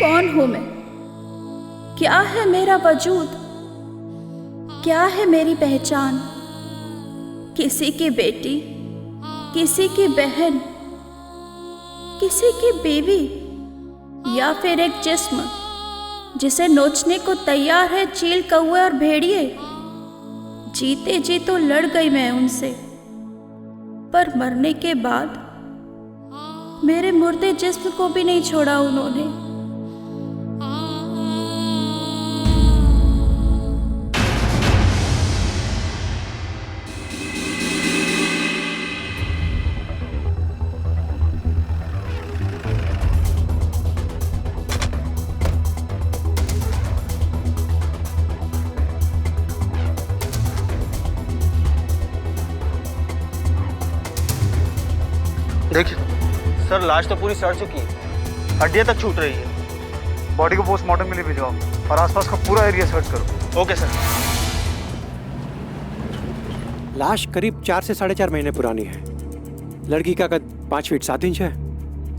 कौन हूं मैं? क्या है मेरा वजूद? क्या है मेरी पहचान? किसी की बेटी, किसी की बहन, किसी की बीवी, या फिर एक जिस्म जिसे नोचने को तैयार है चील, कौवे और भेड़िए। जीते जी तो लड़ गई मैं उनसे, पर मरने के बाद मेरे मुर्दे जिस्म को भी नहीं छोड़ा उन्होंने। देखिए सर, लाश तो पूरी सड़ चुकी है, हड्डियां तक छूट रही है। बॉडी को पोस्टमार्टम के लिए भिजवाओ और आसपास का पूरा एरिया सर्च करो। Okay sir. लाश करीब 4 से 4.5 महीने पुरानी है। लड़की का कद 5 फीट 7 इंच है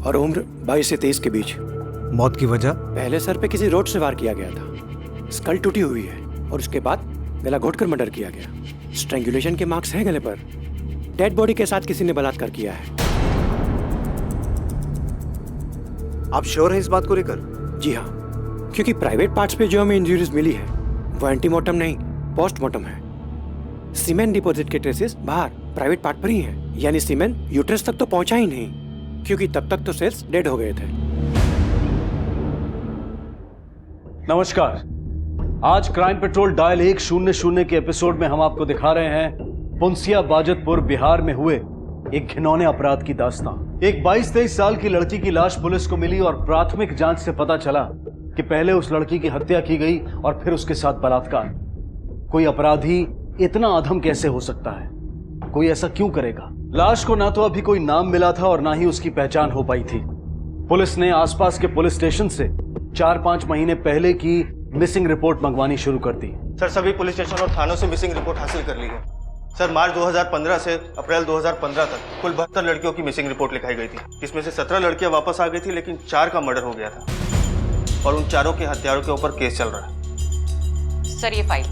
और उम्र 22 से 23 के बीच। मौत की वजह? पहले सर पे किसी रोड से वार किया गया था। स्कल टूटी हुई है और उसके बाद गला घोटकर मर्डर किया गया। स्ट्रैंगुलेशन के मार्क्स हैं गले पर। डेड बॉडी के साथ किसी ने बलात्कार किया है। आप श्योर हैं इस बात को लेकर? जी हाँ, क्योंकि प्राइवेट पार्ट्स पे जो हमें इंजरीज मिली है वो एंटीमॉर्टम नहीं, पोस्टमार्टम है। सीमेन डिपॉजिट के ट्रेसेस बाहर प्राइवेट पार्ट पर ही हैं, यानी सीमेन यूट्रस तक तो पहुंचा ही नहीं, क्योंकि तब तक तो सेल्स डेड हो गए थे। नमस्कार, आज क्राइम पेट्रोल डायल 100 के एपिसोड में हम आपको दिखा रहे हैं पुंसिया बाजतपुर बिहार में हुए एक घिनौने अपराध की दास्तां। एक 22-23 साल की लड़की की लाश पुलिस को मिली और प्राथमिक जांच से पता चला कि पहले उस लड़की की हत्या की गई और फिर उसके साथ बलात्कार। कोई अपराधी इतना अधम कैसे हो सकता है? कोई ऐसा क्यों करेगा? लाश को ना तो अभी कोई नाम मिला था और ना ही उसकी पहचान हो पाई थी। पुलिस ने आसपास के पुलिस स्टेशन से 4-5 महीने पहले की मिसिंग रिपोर्ट मंगवानी शुरू कर दी। सर, सभी पुलिस स्टेशन और थानों से मिसिंग रिपोर्ट हासिल कर ली है। सर, मार्च 2015 से अप्रैल 2015 तक कुल 72 लड़कियों की मिसिंग रिपोर्ट लिखाई गई थी, जिसमें से 17 लड़कियां वापस आ गई थी, लेकिन 4 का मर्डर हो गया था और उन चारों के हत्यारों के ऊपर केस चल रहा है। सर, ये फाइल।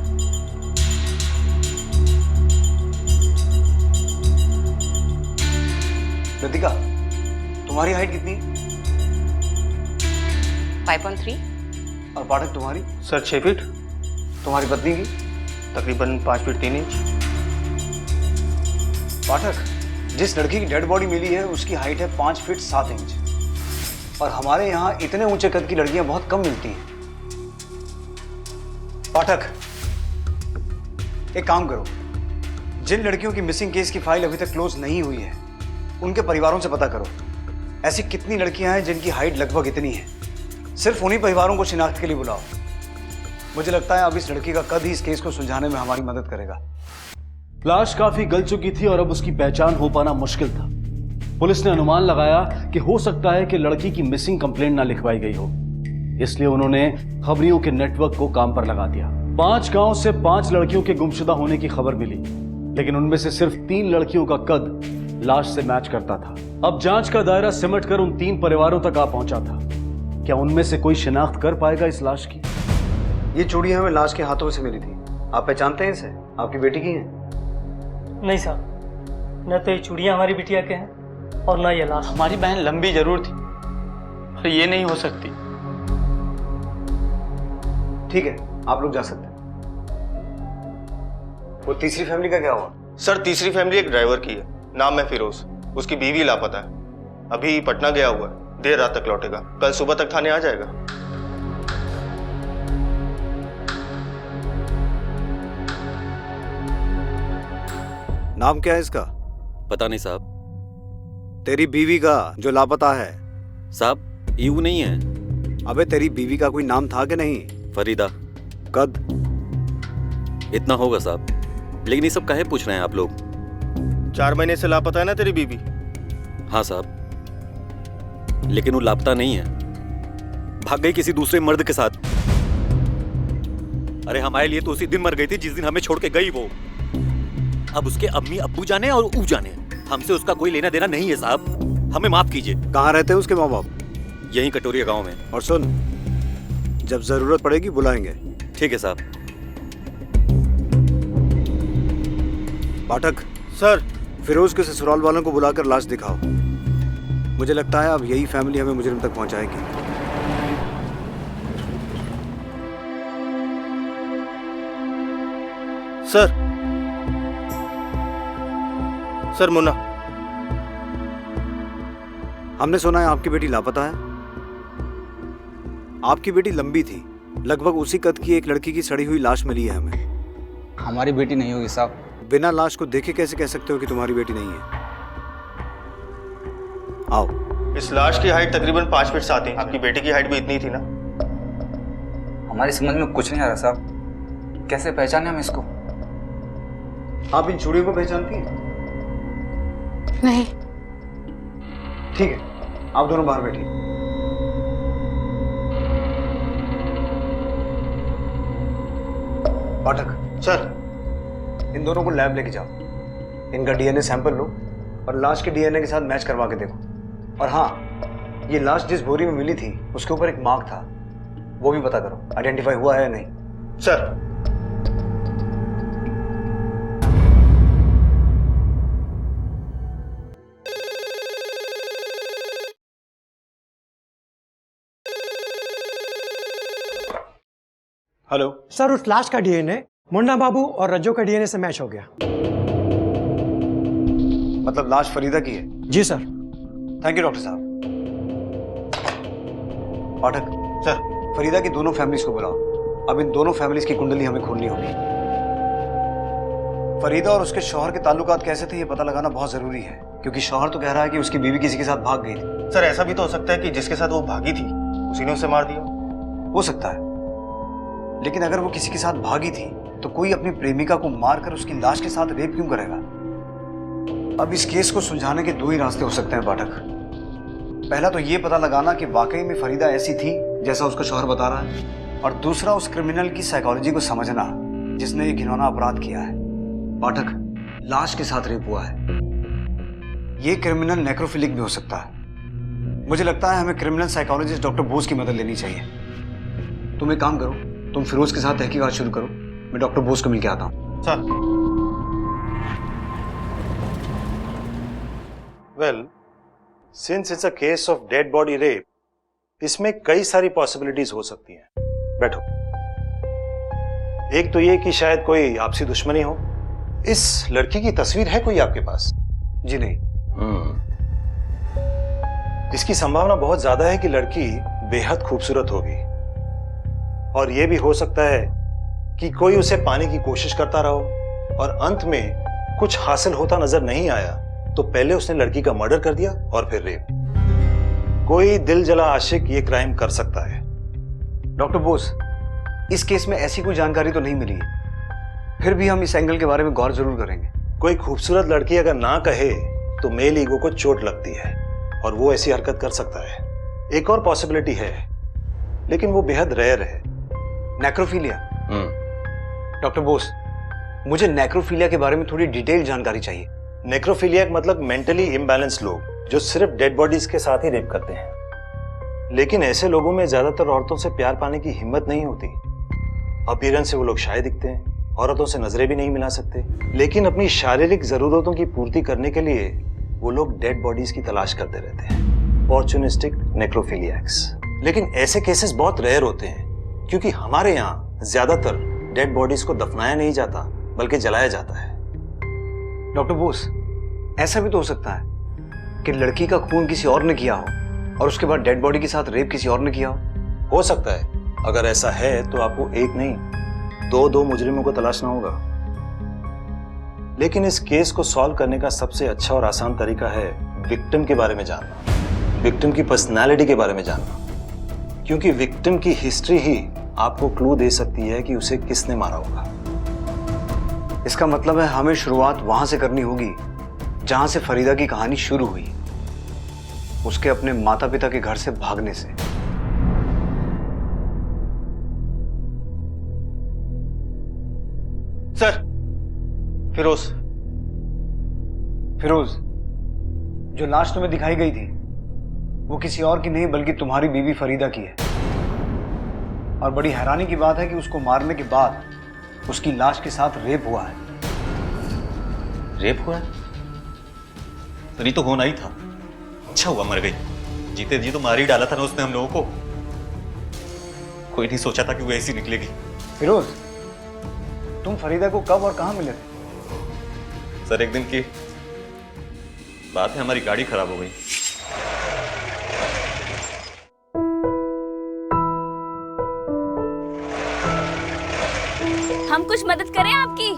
लतिका, तुम्हारी हाइट कितनी? 5.3। और पाठक तुम्हारी? Sir 6 feet. तुम्हारी पत्नी की? तकरीबन 5 फीट 3 इंच। पाठक, जिस लड़की की डेड बॉडी मिली है उसकी हाइट है 5 फीट 7 इंच और हमारे यहाँ इतने ऊंचे कद की लड़कियां बहुत कम मिलती हैं। पाठक, एक काम करो, जिन लड़कियों की मिसिंग केस की फाइल अभी तक क्लोज नहीं हुई है उनके परिवारों से पता करो ऐसी कितनी लड़कियां हैं जिनकी हाइट लगभग इतनी है। सिर्फ उन्हीं परिवारों को शिनाख्त के लिए बुलाओ। मुझे लगता है अब इस लड़की का कद ही इस केस को सुलझाने में हमारी मदद करेगा। लाश काफी गल चुकी थी और अब उसकी पहचान हो पाना मुश्किल था। पुलिस ने अनुमान लगाया कि हो सकता है कि लड़की की मिसिंग कंप्लेंट ना लिखवाई गई हो, इसलिए उन्होंने खबरियों के नेटवर्क को काम पर लगा दिया। 5 गांव से 5 लड़कियों के गुमशुदा होने की खबर मिली, लेकिन उनमें से सिर्फ 3 लड़कियों का कद लाश से मैच करता था। अब जांच का दायरा सिमट कर उन 3 परिवारों तक आ पहुंचा था। क्या उनमें से कोई शिनाख्त कर पाएगा इस लाश की? ये चूड़ियां हमें लाश के हाथों से मिली थी। आप पहचानते हैं इसे? आपकी बेटी की हैं? नहीं साहब, न तो ये चूड़ियाँ हमारी बिटिया के हैं और ना ये लाश। हमारी बहन लंबी जरूर थी पर ये नहीं हो सकती। ठीक है, आप लोग जा सकते हैं। वो तीसरी फैमिली का क्या हुआ? सर, तीसरी फैमिली एक ड्राइवर की है, नाम है फिरोज। उसकी बीवी लापता है, अभी पटना गया हुआ है, देर रात तक लौटेगा, कल सुबह तक थाने आ जाएगा। नाम क्या है इसका? पता नहीं साहब। तेरी बीवी का जो लापता है? साहब, यू नहीं है। अबे, तेरी बीवी का कोई नाम था कि नहीं? फरीदा। कद? इतना होगा साहब, लेकिन ये सब काहे पूछ रहे हैं आप लोग? 4 महीने से लापता है ना तेरी बीवी? हाँ साहब, लेकिन वो लापता नहीं है, भाग गई किसी दूसरे मर्द के साथ। अरे हमारे लिए तो उसी दिन मर गई थी जिस दिन हमें छोड़ के गई वो। अब उसके अम्मी अब्बू जाने और ऊ जाने, हमसे उसका कोई लेना देना नहीं है साहब, हमें माफ कीजिए। कहाँ रहते हैं उसके माँ बाप? यहीं कटोरिया गांव में। और सुन, जब जरूरत पड़ेगी बुलाएंगे। ठीक है साहब। पाठक, सर। फिरोज के ससुराल वालों को बुलाकर लाश दिखाओ। मुझे लगता है अब यही फैमिली हमें मुजरिम तक पहुंचाएगी। सर। सर मुन्ना। हमने सुना है आपकी बेटी लापता है। आपकी बेटी लंबी थी, लगभग उसी कद की एक लड़की की सड़ी हुई लाश मिली है हमें। हमारी बेटी नहीं होगी साहब। बिना लाश को देखे कैसे कह सकते हो कि तुम्हारी बेटी नहीं है? आओ। इस लाश की हाइट तकरीबन 5 फीट 7 इंच। आपकी बेटी की हाइट भी इतनी थी ना? हमारी समझ में कुछ नहीं आ रहा साहब, कैसे पहचाने हम इसको? आप इन चूड़ियों को पहचानती हैं? नहीं। ठीक है, आप दोनों बाहर बैठिए। पाठक सर। इन दोनों को लैब लेके जाओ। इनका डीएनए सैंपल लो और लाश के डीएनए के साथ मैच करवा के देखो। और हाँ, ये लाश जिस बोरी में मिली थी उसके ऊपर एक मार्क था, वो भी पता करो आइडेंटिफाई हुआ है या नहीं। सर। हेलो सर, उस लाश का डीएनए मुन्ना बाबू और रज्जो का डीएनए से मैच हो गया। मतलब लाश फरीदा की है? जी सर। थैंक यू डॉक्टर साहब। पाठक सर। फरीदा की दोनों फैमिलीज को बुलाओ। अब इन दोनों फैमिलीज की कुंडली हमें खोलनी होगी। फरीदा और उसके शौहर के ताल्लुकात कैसे थे ये पता लगाना बहुत जरूरी है, क्योंकि शौहर तो कह रहा है कि उसकी बीवी किसी के साथ भाग गई थी। सर ऐसा भी तो हो सकता है कि जिसके साथ वो भागी थी उसी ने उसे मार दिया। हो सकता है, लेकिन अगर वो किसी के साथ भागी थी तो कोई अपनी प्रेमिका को मारकर उसकी लाश के साथ रेप क्यों करेगा? अब इस केस को सुलझाने के 2 ही रास्ते हो सकते हैं पाठक। पहला तो ये पता लगाना कि वाकई में फरीदा ऐसी थी जैसा उसका शौहर बता रहा है, और दूसरा उस क्रिमिनल की साइकोलॉजी को समझना जिसने ये घिनौना अपराध किया है। पाठक, लाश के साथ रेप हुआ है। ये क्रिमिनल नेक्रोफिलिक भी हो सकता है। मुझे लगता है हमें क्रिमिनल साइकोलॉजिस्ट डॉक्टर बोस की मदद लेनी चाहिए। तुम एक काम करो, तुम फिरोज के साथ तहकीकात शुरू करो, मैं डॉक्टर बोस को मिलकर आता हूं। Sir. Well, since it's a case of dead body rape, इसमें कई सारी पॉसिबिलिटीज हो सकती हैं। बैठो। एक तो ये कि शायद कोई आपसी दुश्मनी हो। इस लड़की की तस्वीर है कोई आपके पास? जी नहीं। इसकी संभावना बहुत ज्यादा है कि लड़की बेहद खूबसूरत होगी, और यह भी हो सकता है कि कोई उसे पाने की कोशिश करता रहो और अंत में कुछ हासिल होता नजर नहीं आया तो पहले उसने लड़की का मर्डर कर दिया और फिर रेप। कोई दिल जला आशिक ये क्राइम कर सकता है। डॉक्टर बोस, इस केस में ऐसी कोई जानकारी तो नहीं मिली है, फिर भी हम इस एंगल के बारे में गौर जरूर करेंगे। कोई खूबसूरत लड़की अगर ना कहे तो मेल ईगो को चोट लगती है और वो ऐसी हरकत कर सकता है। एक और पॉसिबिलिटी है, लेकिन वो बेहद रेयर है। नेक्रोफीलिया। डॉक्टर बोस, मुझे नेक्रोफीलिया के बारे में थोड़ी डिटेल जानकारी चाहिए। नेक्रोफीलिया मतलब मेंटली इम्बैलेंस लोग जो सिर्फ डेड बॉडीज के साथ ही रेप करते हैं। लेकिन ऐसे लोगों में ज्यादातर औरतों से प्यार पाने की हिम्मत नहीं होती। अपीयरेंस से वो लोग शाय दिखते हैं, औरतों से नजरें भी नहीं मिला सकते, लेकिन अपनी शारीरिक जरूरतों की पूर्ति करने के लिए वो लोग डेड बॉडीज की तलाश करते रहते हैं। ऑपर्चुनिस्टिक नेक्रोफीलियाक्स। लेकिन ऐसे केसेस बहुत रेयर होते हैं, क्योंकि हमारे यहाँ ज्यादातर डेड बॉडीज को दफनाया नहीं जाता बल्कि जलाया जाता है। डॉक्टर बोस, ऐसा भी तो हो सकता है कि लड़की का खून किसी और ने किया हो और उसके बाद डेड बॉडी के साथ रेप किसी और ने किया हो सकता है। अगर ऐसा है तो आपको एक नहीं 2 मुजरिमों को तलाशना होगा। लेकिन इस केस को सॉल्व करने का सबसे अच्छा और आसान तरीका है विक्टिम के बारे में जानना, विक्टिम की पर्सनालिटी के बारे में जानना, क्योंकि विक्टिम की हिस्ट्री ही आपको क्लू दे सकती है कि उसे किसने मारा होगा। इसका मतलब है हमें शुरुआत वहां से करनी होगी जहां से फरीदा की कहानी शुरू हुई, उसके अपने माता पिता के घर से भागने से। सर। फिरोज। फिरोज, जो लाश तुम्हें दिखाई गई थी वो किसी और की नहीं बल्कि तुम्हारी बीवी फरीदा की है। और बड़ी हैरानी की बात है कि उसको मारने के बाद उसकी लाश के साथ रेप हुआ है। रेप हुआ है? सनी तो होना ही था। अच्छा हुआ मर गई, जीते जी तो मार ही डाला था ना उसने हम लोगों को। कोई नहीं सोचा था कि वो ऐसी निकलेगी। फिरोज, तुम फरीदा को कब और कहां मिले थे? सर एक दिन की बात है, हमारी गाड़ी खराब हो गई। हम कुछ मदद करें आपकी?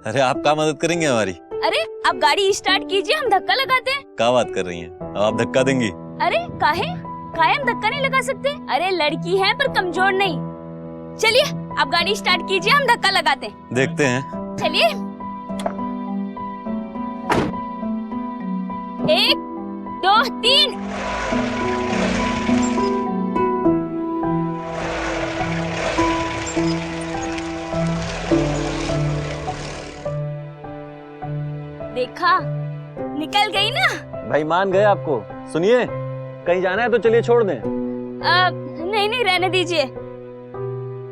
अरे आप क्या मदद करेंगे हमारी? अरे आप गाड़ी स्टार्ट कीजिए, हम धक्का लगाते हैं। क्या बात कर रही हैं? अब आप धक्का देंगी? अरे काहे? कायम धक्का नहीं लगा सकते? अरे लड़की है पर कमजोर नहीं। चलिए आप गाड़ी स्टार्ट कीजिए, हम धक्का लगाते हैं। देखते हैं। चलिए। 1 2 3। देखा, निकल गई ना। भाई मान गए आपको। सुनिए, कहीं जाना है तो चलिए छोड़ दें। नहीं रहने दीजिए।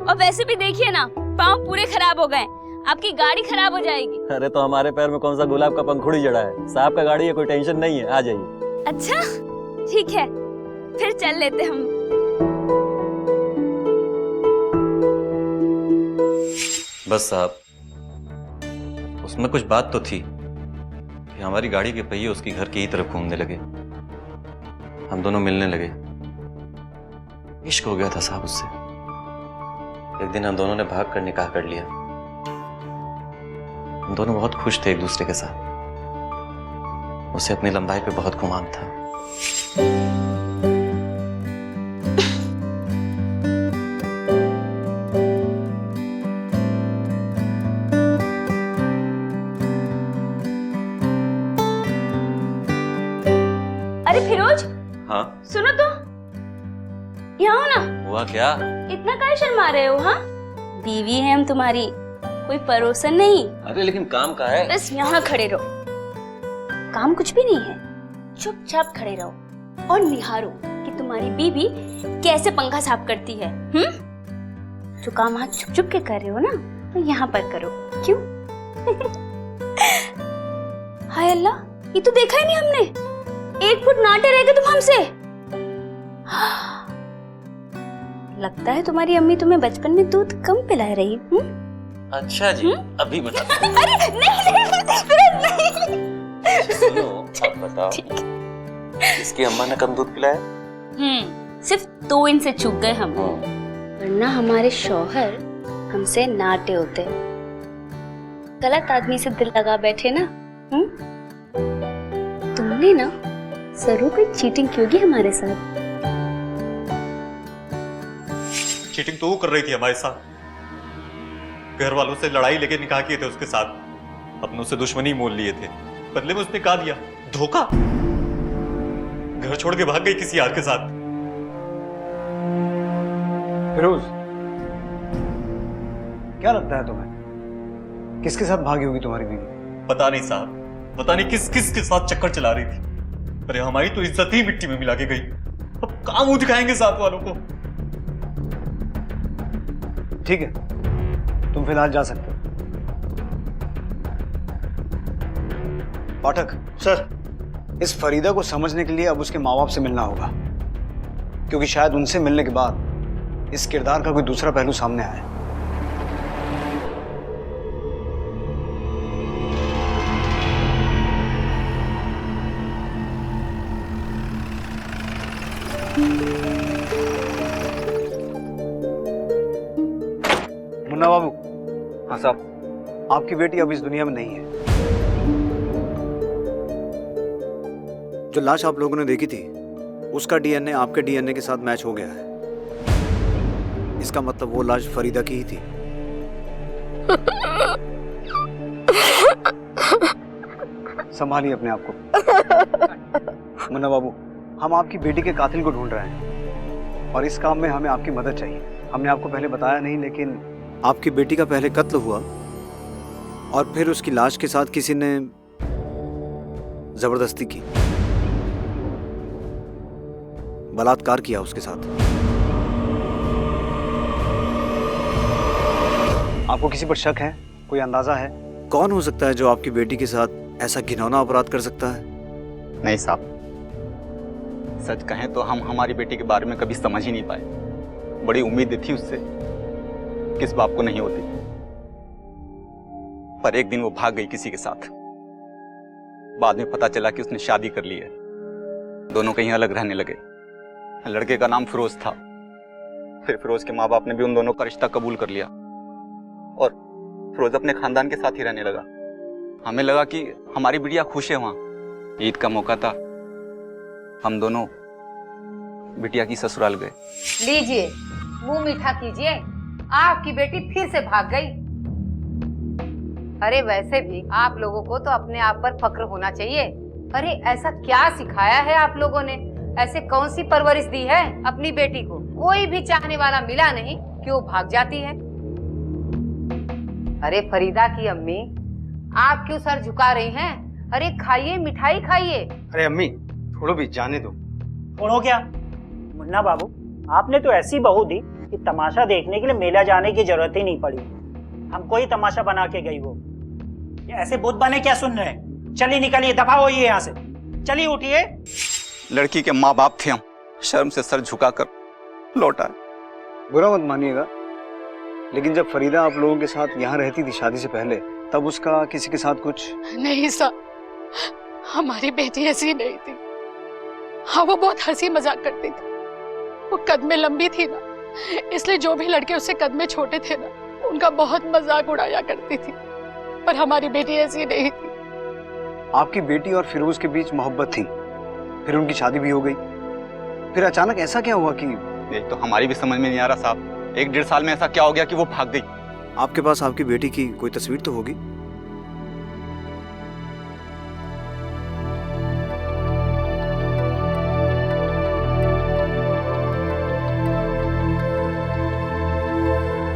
और वैसे भी देखिए ना, पाँव पूरे खराब हो गए, आपकी गाड़ी खराब हो जाएगी। अरे तो हमारे पैर में कौन सा गुलाब का पंखुड़ी जड़ा है? साहब का गाड़ी है, कोई टेंशन नहीं है, आ जाइए। अच्छा ठीक है, फिर चल लेते हम। बस साहब, उसमें कुछ बात तो थी कि हमारी गाड़ी के पहिए उसकी घर की ही तरफ घूमने लगे। हम दोनों मिलने लगे। इश्क हो गया था साहब उससे। एक दिन हम दोनों ने भाग कर निकाह कर लिया। हम दोनों बहुत खुश थे एक दूसरे के साथ। उसे अपनी लंबाई पे बहुत गुमान था। अरे फिरोज, हाँ सुनो तो, यहाँ हो ना। हुआ क्या? इतना काहे शर्मा रहे हो? हाँ, बीवी है हम तुम्हारी, कोई परोसन नहीं। अरे लेकिन काम का है। बस यहाँ खड़े रहो, काम कुछ भी नहीं है। चुपचाप खड़े रहो और निहारो कि तुम्हारी बीवी कैसे पंखा साफ करती है। जो काम वहाँ छुप छुप के कर रहे हो ना, तो यहाँ पर करो। क्यों? हाय अल्लाह, ये तो देखा ही नहीं हमने। 1 फुट नाटे रह गए तुम हमसे। लगता है तुम्हारी अम्मी तुम्हें बचपन में दूध कम पिला रही। अच्छा जी, अभी बता। अरे नहीं। सुनो, अब बताओ, इसकी अम्मा ने कम दूध पिलाया? सिर्फ 2 इंच से चूक गए हम, वरना हमारे शौहर हमसे नाटे होते। गलत आदमी से दिल लगा बैठे ना। तुमने ना जरूर कोई चीटिंग की होगी हमारे साथ। चीटिंग तो वो कर रही थी हमारे साथ। घर वालों से लड़ाई लेके निकाह किए थे उसके साथ, अपनों से दुश्मनी मोल लिए थे। बदले में उसने कहा दिया धोखा। घर छोड़ के भाग गई किसी यार के साथ। फिरोज, क्या लगता है तुम्हें, किसके साथ भागी होगी तुम्हारी बीवी? पता नहीं साहब, पता नहीं किस किस के साथ चक्कर चला रही थी। अरे हमारी तो इज्जत ही मिट्टी में मिला के गई। अब कहां मुंह दिखाएंगे साथ वालों को? ठीक है, तुम फिलहाल जा सकते हो। पाठक सर, इस फरीदा को समझने के लिए अब उसके माँ बाप से मिलना होगा, क्योंकि शायद उनसे मिलने के बाद इस किरदार का कोई दूसरा पहलू सामने आए। मुन्ना बाबू। हाँ साहब। आपकी बेटी अब इस दुनिया में नहीं है। जो लाश आप लोगों ने देखी थी, उसका डीएनए आपके डीएनए के साथ मैच हो गया है। इसका मतलब वो लाश फरीदा की ही थी। संभालिए अपने आप को। मुन्ना बाबू, हम आपकी बेटी के कातिल को ढूंढ रहे हैं और इस काम में हमें आपकी मदद चाहिए। हमने आपको पहले बताया नहीं, लेकिन आपकी बेटी का पहले कत्ल हुआ और फिर उसकी लाश के साथ किसी ने जबरदस्ती की। बलात्कार किया उसके साथ। आपको किसी पर शक है? कोई अंदाजा है कौन हो सकता है जो आपकी बेटी के साथ ऐसा घिनौना अपराध कर सकता है? नहीं साहब, सच कहें तो हम हमारी बेटी के बारे में कभी समझ ही नहीं पाए। बड़ी उम्मीद थी उससे, किस बाप को नहीं होती। पर एक दिन वो भाग गई किसी के साथ। बाद में पता चला कि उसने शादी कर ली है। दोनों कहीं अलग रहने लगे। लड़के का नाम फिरोज था। फिर फिरोज के माँ बाप ने भी उन दोनों का रिश्ता कबूल कर लिया और फिरोज अपने खानदान के साथ ही रहने लगा। हमें लगा कि हमारी बिटिया खुश है वहां। ईद का मौका था, हम दोनों बिटिया की ससुराल गए। लीजिए, मुंह मीठा कीजिए, आपकी बेटी फिर से भाग गई। अरे वैसे भी आप लोगों को तो अपने आप पर फक्र होना चाहिए। अरे ऐसा क्या सिखाया है आप लोगों ने? ऐसे कौन सी परवरिश दी है अपनी बेटी को? कोई भी चाहने वाला मिला नहीं कि वो भाग जाती है। अरे फरीदा की अम्मी, आप क्यों सर झुका रही हैं? अरे खाइए, मिठाई खाइए। अरे अम्मी, थोड़ा भी जाने दो। छोड़ो क्या मुन्ना बाबू, आपने तो ऐसी बहू दी कि तमाशा देखने के लिए मेला जाने की जरूरत ही नहीं पड़ी। हमको ही तमाशा बना के गई वो। ये ऐसे बुत बने क्या सुन रहे हैं? चलिए निकलिए, दफा होइए यहाँ से। चलिए उठिए। लड़की के माँ बाप थे हम, शर्म से सर झुकाकर लौटा। बुरा मत मानिएगा, लेकिन जब फरीदा आप लोगों के साथ यहाँ रहती थी शादी से पहले, तब उसका किसी के साथ कुछ? नहीं साहब, हमारी बेटी ऐसी नहीं थी। हाँ, वो बहुत हंसी मजाक करती थी। वो कद में लंबी थी ना, इसलिए जो भी लड़के उससे कद में छोटे थे ना, उनका बहुत मजाक उड़ाया करती थी। पर हमारी बेटी ऐसी नहीं थी। आपकी बेटी और फिरोज के बीच मोहब्बत थी, फिर उनकी शादी भी हो गई। फिर अचानक ऐसा क्या हुआ कि? ये तो हमारी भी समझ में नहीं आ रहा साहब। 1-1.5 साल में ऐसा क्या हो गया कि वो भाग गई? आपके पास आपकी बेटी की कोई तस्वीर तो होगी?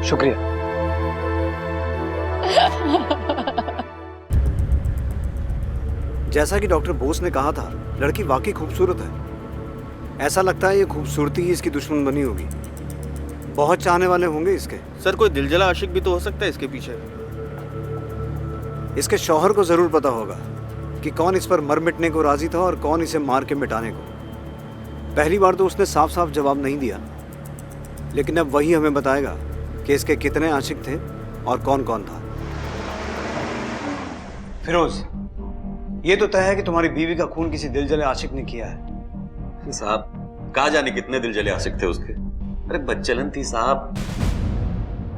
शुक्रिया। जैसा कि डॉक्टर बोस ने कहा था, लड़की वाकई खूबसूरत है। ऐसा लगता है ये खूबसूरती ही इसकी दुश्मन बनी होगी। बहुत चाहने वाले होंगे इसके। सर कोई दिलजला आशिक भी तो हो सकता है इसके पीछे। इसके शौहर को जरूर पता होगा कि कौन इस पर मर मिटने को राजी था और कौन इसे मार के मिटाने को। पहली बार तो उसने साफ साफ जवाब नहीं दिया, लेकिन अब वही हमें बताएगा कि इसके कितने आशिक थे और कौन कौन था। फिरोज, ये तो तय है कि तुम्हारी बीवी का खून किसी दिलजले आशिक ने किया है। साहब कहा जाने कितने दिल जले आशिक थे उसके। अरे बच्चलन थी साहब,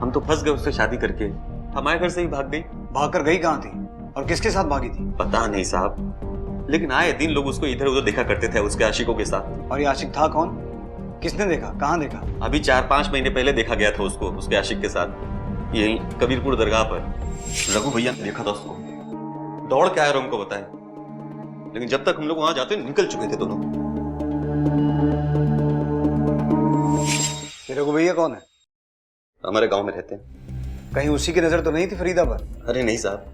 हम तो फंस गए उससे शादी करके। हमारे घर से ही भाग गई। भागकर गई कहाँ थी और किसके साथ भागी थी? पता नहीं साहब, लेकिन आए दिन लोग उसको इधर उधर देखा करते थे उसके आशिकों के साथ। और ये आशिक था कौन? किसने देखा? कहाँ देखा? अभी 4-5 महीने पहले देखा गया था उसको उसके आशिक के साथ, यही कबीरपुर दरगाह पर। रघु भैया ने देखा था उसको, दौड़ के आए और हमको बताया, लेकिन जब तक हम लोग वहां जाते निकल चुके थे दोनों। रघु भैया कौन है? हमारे गांव में रहते हैं। कहीं उसी की नजर तो नहीं थी फरीदा पर? अरे नहीं साहब,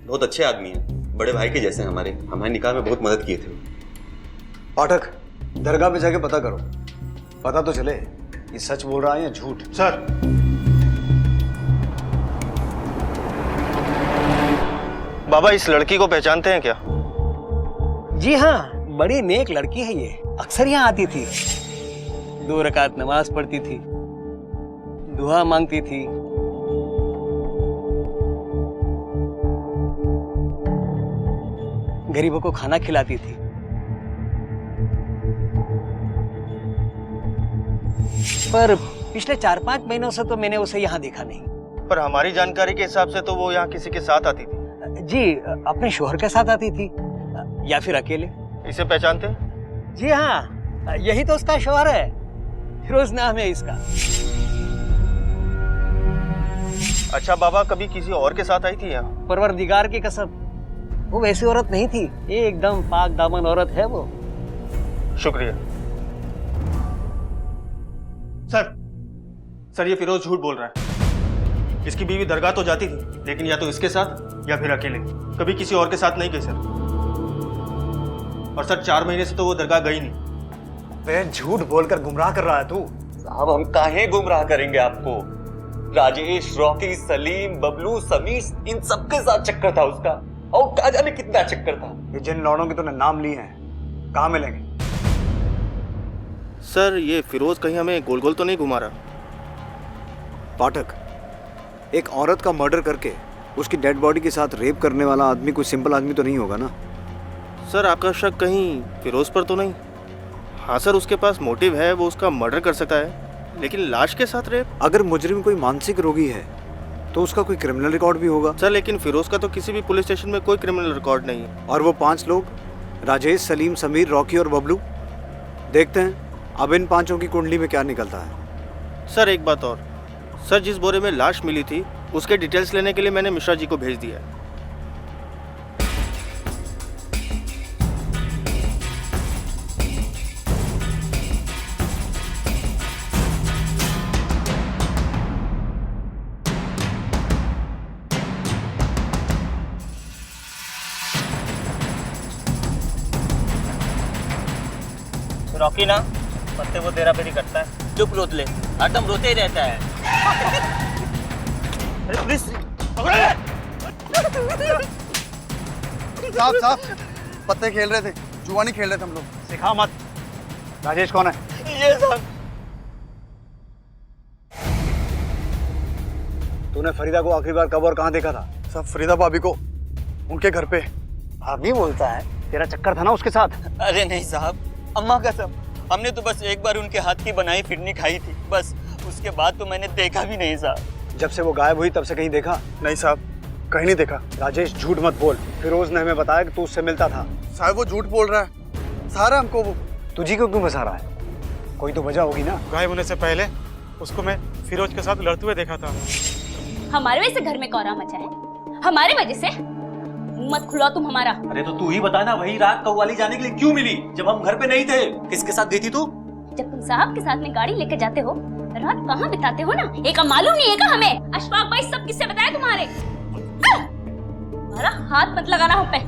बहुत अच्छे आदमी हैं, बड़े भाई के जैसे हैं। हमारे निकाह में बहुत मदद किए थे। पाठक, दरगाह पे जाके पता करो, पता तो चले ये सच बोल रहा है या झूठ। सर बाबा, इस लड़की को पहचानते हैं क्या? जी हाँ, बड़ी नेक लड़की है ये। अक्सर यहाँ आती थी, 2 रकात नमाज पढ़ती थी, दुआ मांगती थी। गरीबों को खाना खिलाती थी। पर पिछले 4-5 महीनों से तो मैंने उसे यहाँ देखा नहीं। पर हमारी जानकारी के हिसाब से तो वो यहाँ किसी के साथ आती थी। जी, अपने शोहर के साथ आती थी या फिर अकेले। इसे पहचानते हैं? जी हाँ, यही तो उसका शोहर है, फिरोज नाम है इसका। अच्छा बाबा, कभी किसी और के साथ आई थी यहाँ? परवरदिगार की कसम, वो वैसी औरत नहीं थी, ये एकदम पाक दामन औरत है वो। शुक्रिया। सर ये फिरोज झूठ बोल रहा है। इसकी बीवी दरगाह तो जाती थी, लेकिन या तो इसके साथ या फिर अकेले, कभी किसी और के साथ नहीं गई सर। और सर 4 महीने से तो वो दरगाह गई नहीं। वे झूठ बोलकर गुमराह कर रहा है तू। साहब हम काहे गुमराह करेंगे आपको? राजेश, रॉकी, सलीम, बबलू, समीर, इन सबके साथ चक्कर था उसका, और कहा जाने कितना चक्कर था। ये जिन लौड़ों के तूने नाम लिए हैं कहाँ मिलेंगे? सर ये फिरोज कहीं हमें गोल गोल तो नहीं घुमा रहा? पाठक, एक औरत का मर्डर करके उसकी डेड बॉडी के साथ रेप करने वाला आदमी कोई सिंपल आदमी तो नहीं होगा ना? सर आपका शक कहीं फिरोज पर तो नहीं? हाँ सर, उसके पास मोटिव है, वो उसका मर्डर कर सकता है, लेकिन लाश के साथ रेप? अगर मुजरिम कोई मानसिक रोगी है तो उसका कोई क्रिमिनल रिकॉर्ड भी होगा। सर लेकिन फिरोज का तो किसी भी पुलिस स्टेशन में कोई क्रिमिनल रिकॉर्ड नहीं है। और वो 5 लोग, राजेश, सलीम, समीर, रॉकी और बबलू, देखते हैं अब इन 5 की कुंडली में क्या निकलता है। सर एक बात और, सर जिस बोरे में लाश मिली थी उसके डिटेल्स लेने के लिए मैंने मिश्रा जी को भेज दिया है। रॉकी ना पत्ते वो तेरा पेरी करता है। चुप रोतले, हरदम रोते ही रहता है। अरे पुलिस! साहब पत्ते खेल रहे थे, जुआ नहीं खेल रहे थे हम लोग। सिखा मत। राजेश कौन है? ये साहब। तूने फरीदा को आखिरी बार कब और कहाँ देखा था? सब फरीदा भाभी को उनके घर पे। भाभी बोलता है, तेरा चक्कर था ना उसके साथ? अरे नहीं साहब, अम्मा कसम, हमने तो बस एक बार उनके हाथ की बनाई फिरनी खाई थी, बस उसके बाद तो मैंने देखा भी नहीं साहब। जब से वो गायब हुई तब से कहीं देखा? नहीं साहब, कहीं नहीं देखा। राजेश झूठ मत बोल, फिरोज ने हमें बताया कि तू उससे मिलता था। साहब वो झूठ बोल रहा है, सारा हमको वो तुझी को क्यों फंसा रहा है? कोई तो वजह होगी ना। गायब होने से पहले उसको मैं फिरोज के साथ लड़ते हुए देखा था। हमारे वजह से घर में कौरा मचा है, हमारे वजह से? मत खुलाओ तुम हमारा। अरे तो तू ही बता ना, वही रात कव्वाली जाने के लिए क्यों मिली जब हम घर पे नहीं थे? किसके साथ गई थी तू? जब तुम साहब के साथ में गाड़ी लेकर जाते हो, रात कहाँ बिताते हो ना, एक मालूम नहीं है का हमें? अशफाक भाई सब किससे बताया तुम्हारे? हमारा हाथ मत लगाना हम पे,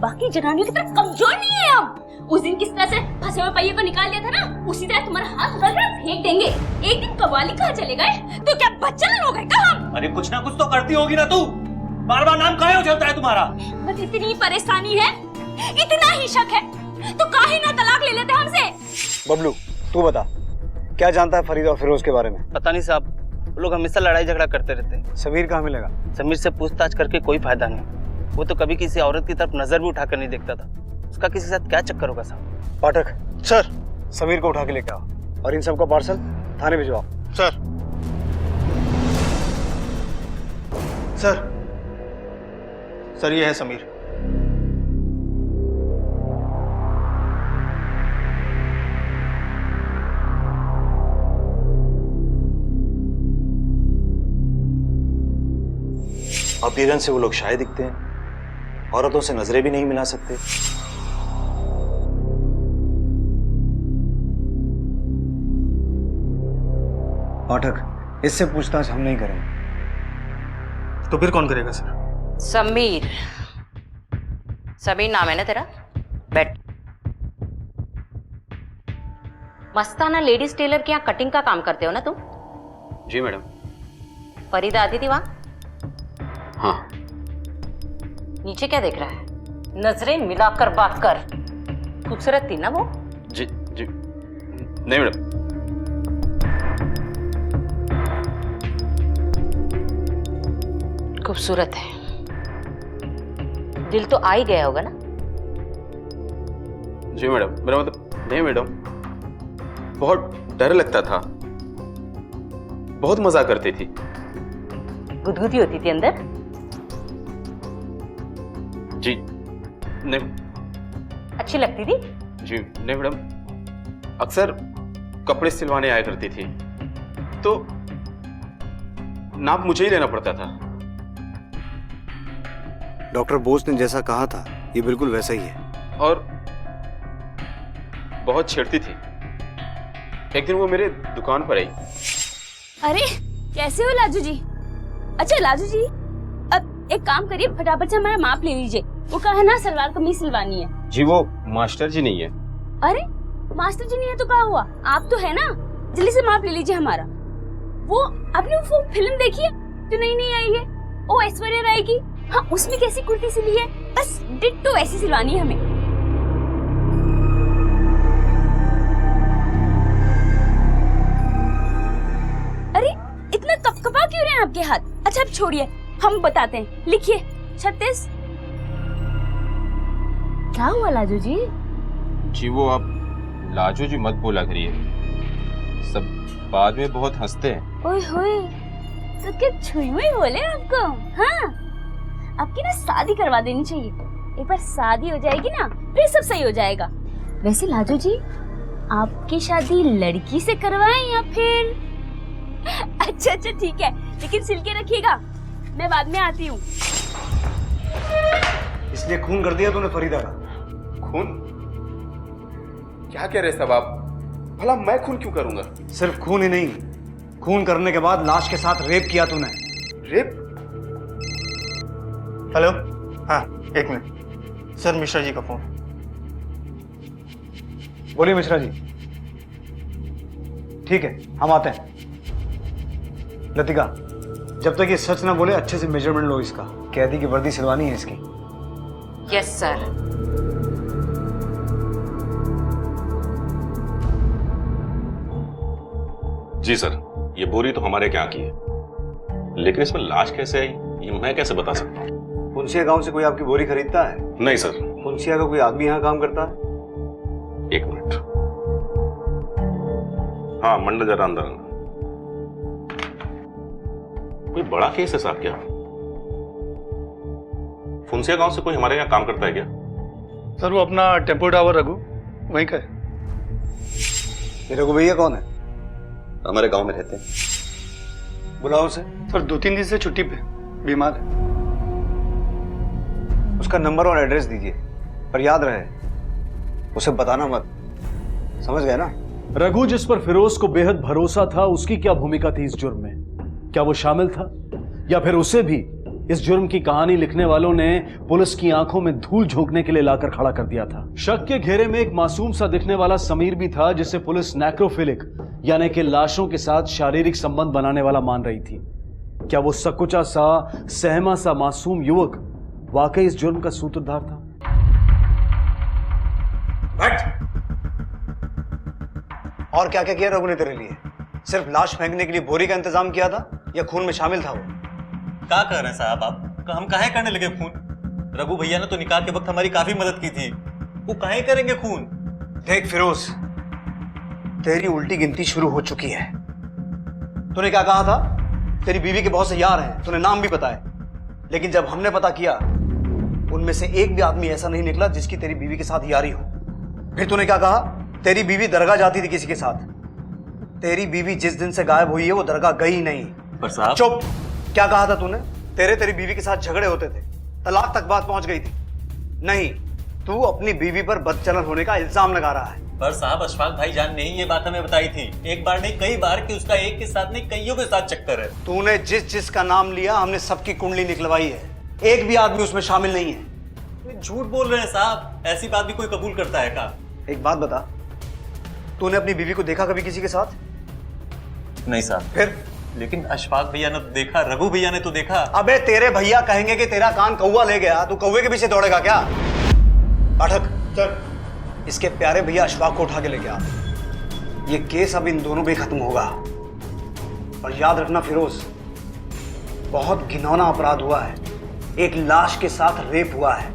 बाकी जनानियों की तरह कमजोर नहीं है हम। उस दिन किस तरह से फंसे हुए पहिए को निकाल लिया था ना, उसी तरह तुम्हारा हाथ उधर फेंक देंगे। एक दिन कव्वाली कहाँ चले गए तो क्या बच्चा हो गए का हम? अरे कुछ ना कुछ तो करती होगी ना तू, बार बार नाम काहे उछलता है तुम्हारा? बस इतनी परेशानी है, इतना ही शक है तो काहे ना तलाक ले लेते हमसे? बबलू तू बता, क्या जानता है फरीदा और फिरोज के बारे में? पता नहीं साहब, वो लोग हमेशा लड़ाई झगड़ा करते रहते हैं। समीर कहाँ मिलेगा? समीर से पूछताछ करके कोई फायदा नहीं, वो तो कभी किसी औरत की तरफ नजर भी उठाकर नहीं देखता था। उसका किसी साथ क्या चक्कर होगा साहब? पाठक सर, समीर को उठा के लेकर आओ और इन सबका पार्सल थाने भिजवाओ। सर। सर सर ये है समीर। अपीयरेंस से वो लोग शायद दिखते हैं, औरतों से नजरें भी नहीं मिला सकते। पाठक इससे पूछताछ हम नहीं करेंगे। तो फिर कौन करेगा सर? समीर, समीर नाम है ना तेरा? बैठ। मस्ताना लेडीज टेलर के यहाँ कटिंग का काम करते हो ना तुम? जी मैडम। फरीदा आती थी वहाँ? हाँ। नीचे क्या देख रहा है? नजरें मिलाकर बात कर। खूबसूरत थी ना वो? जी जी नहीं मैडम। खूबसूरत है, दिल तो आ ही गया होगा ना? जी मैडम, मेरा मतलब नहीं मैडम, बहुत डर लगता था, बहुत मजा करती थी। गुदगुदी होती थी अंदर? जी नहीं। अच्छी लगती थी? जी नहीं मैडम, अक्सर कपड़े सिलवाने आया करती थी तो नाप मुझे ही लेना पड़ता था। डॉक्टर बोस ने जैसा कहा था ये बिल्कुल वैसा ही है। और बहुत छेड़ती थी। एक दिन वो मेरे दुकान पर आई। अरे कैसे हो लाजू जी? अच्छा लाजू जी, अब एक काम करिए, फटाफट से हमारा माप ले लीजिए। वो कहा है ना सलवार कमीज सिलवानी है। जी वो मास्टर जी नहीं है। अरे मास्टर जी नहीं है तो क्या हुआ, आप तो है ना, जल्दी से माप ले लीजिए हमारा। वो आपने वो फिल्म देखी है जो नई आई है, ओ ऐश्वर्या राय की? हाँ, उसमें कैसी कुर्ती सिली है, बस डिट्टो ऐसी सिलवानी है हमें। अरे इतना कपकपा क्यों रहे हैं आपके हाथ? अच्छा अब छोड़िए, हम बताते हैं, लिखिए 36। क्या हुआ लाजू जी? जी वो आप लाजू जी मत बोला करिए, सब बाद में बहुत हंसते हैं। ओए होए, तो क्या छुई हुई बोले आपको? हाँ, आपकी ना शादी करवा देनी चाहिए। एक बार शादी हो जाएगी ना फिर सब सही हो जाएगा। वैसे लाजू जी, आपकी शादी लड़की से करवाएं या फिर? अच्छा ठीक है, लेकिन सिल के रखिएगा, मैं बाद में आती हूँ। इसलिए खून कर दिया तूने फरीदा का? खून? क्या कह रहे सब आप? भला मैं खून क्यों करूंगा? सिर्फ खून ही नहीं, खून करने के बाद लाश के साथ रेप किया तूने। रेप? हेलो, हाँ एक मिनट सर, मिश्रा जी का फोन। बोलिए मिश्रा जी। ठीक है, हम आते हैं। लतिका, जब तक ये सच ना बोले अच्छे से मेजरमेंट लो इसका, कैदी की वर्दी सिलवानी है इसकी। Yes sir. जी सर, ये बोरी तो हमारे क्या की है, लेकिन इसमें लाश कैसे आई ये मैं कैसे बता सकता हूँ? पुंसिया गांव से कोई आपकी बोरी खरीदता है? नहीं सर। पुंसिया का कोई आदमी यहाँ काम करता है? एक मिनट, हाँ मंडल जरा अंदर आना। कोई बड़ा केस है साहब क्या? फुंसिया गांव से कोई हमारे यहाँ काम करता है क्या? सर वो अपना टेम्पो ड्राइवर रघु, वहीं का है। ये रघु भैया कौन है? हमारे गांव में रहते हैं। बुलाओ उसे। सर 2-3 दिन से छुट्टी पे, बीमार है। उसका नंबर और एड्रेस दीजिए, पर याद रहे उसे बताना मत, समझ गए ना? रघु जिस पर फिरोज को बेहद भरोसा था, उसकी क्या भूमिका थी इस जुर्म में? क्या वो शामिल था या फिर उसे भी इस जुर्म की कहानी लिखने वालों ने पुलिस की आंखों में धूल झोंकने के लिए लाकर खड़ा कर दिया था? शक के घेरे में एक मासूम सा दिखने वाला समीर भी था, जिसे पुलिस नेक्रोफिलिक यानी कि लाशों के साथ शारीरिक संबंध बनाने वाला मान रही थी। क्या वो सकुचा सा, सहमा सा मासूम युवक वाकई इस जुर्म का सूत्रधार था? और क्या क्या किया रघु ने तेरे लिए? सिर्फ लाश फेंकने के लिए बोरी का इंतजाम किया था या खून में शामिल था वो? क्या कर रहे हैं साहब आप? हम काहे करने लगे खून? रघु भैया ने तो निकाह के वक्त हमारी काफी मदद की थी, वो काहे करेंगे खून? देख फिरोज, तेरी उल्टी गिनती शुरू हो चुकी है। तूने क्या कहा था? तेरी बीवी के बहुत से यार हैं, तूने नाम भी बताए, लेकिन जब हमने पता किया उनमें से एक भी आदमी ऐसा नहीं निकला जिसकी तेरी बीवी के साथ यारी हो। फिर तूने क्या कहा? तेरी बीवी दरगाह जाती थी किसी के साथ। तेरी बीवी जिस दिन से गायब हुई है वो दरगाह गई नहीं। पर साहब। चुप! क्या कहा था तूने? तेरी बीवी के साथ झगड़े होते थे, तलाक तक बात पहुंच गई थी। नहीं, तू अपनी बीवी पर बदचलन होने का इल्जाम लगा रहा है। पर साहब अशफाक भाईजान ने ही ये बात हमें बताई थी, एक बार नहीं कई बार, कि उसका एक के साथ नहीं कईयों के साथ चक्कर है। तूने जिस जिसका नाम लिया हमने सबकी कुंडली निकलवाई है, एक भी आदमी उसमें शामिल नहीं है। झूठ बोल रहे हैं साहब, ऐसी बात भी कोई कबूल करता है क्या? एक बात बता, तूने अपनी बीवी को देखा कभी किसी के साथ? नहीं साहब। फिर? लेकिन अशफाक भैया ने तो देखा, रघु भैया ने तो देखा। अबे तेरे भैया कहेंगे कि तेरा कान कौवा ले गया, तू कौवे के पीछे दौड़ेगा क्या? पाठक चल, इसके प्यारे भैया अशफाक को उठा के लेके आ। ये केस अब इन दोनों पे खत्म होगा। और याद रखना फिरोज, बहुत घिनौना अपराध हुआ है, एक लाश के साथ रेप हुआ है।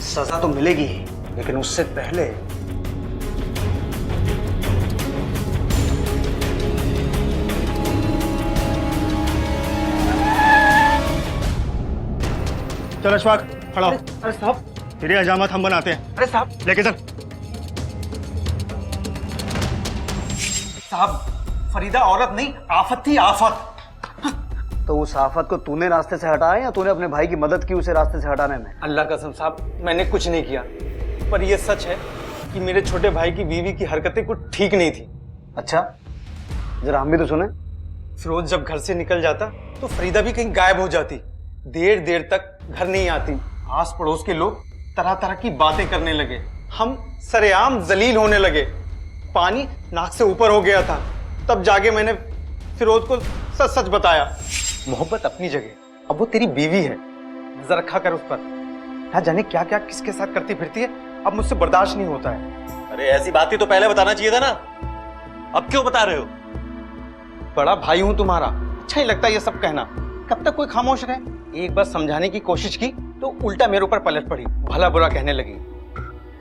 सजा तो मिलेगी ही, लेकिन उससे पहले चल अशफाक खड़ा हो। अरे साहब, तेरे हजामत हम बनाते हैं। अरे साहब, लेके चल। साहब, फरीदा औरत नहीं, आफत थी, आफत। तो उस आफत को तूने रास्ते से हटाया या तूने अपने भाई की मदद की उसे रास्ते से हटाने में? अल्लाह कसम साहब, मैंने कुछ नहीं किया, पर यह सच है कि मेरे छोटे भाई की बीवी की हरकतें कुछ ठीक नहीं थी। अच्छा, जरा हम भी तो सुने। फिरोज जब घर से निकल जाता तो फरीदा भी कहीं गायब हो जाती, देर देर तक घर नहीं आती। आस पड़ोस के लोग तरह तरह की बातें करने लगे। हम सरेआम जलील होने लगे। पानी नाक से ऊपर हो गया था। तब जाके मैंने फिरोज को सच सच बताया। मोहब्बत अपनी जगह, अब वो तेरी बीवी है, नजर रखा कर उस पर। ना जाने क्या क्या किसके साथ करती फिरती है, अब मुझसे बर्दाश्त नहीं होता है। अरे ऐसी बात ही तो पहले बताना चाहिए था ना, अब क्यों बता रहे हो? बड़ा भाई हूं तुम्हारा, अच्छा ही लगता है ये सब कहना। कब तक कोई खामोश रहे? एक बार समझाने की कोशिश की तो उल्टा मेरे ऊपर पलट पड़ी, भला बुरा कहने लगी।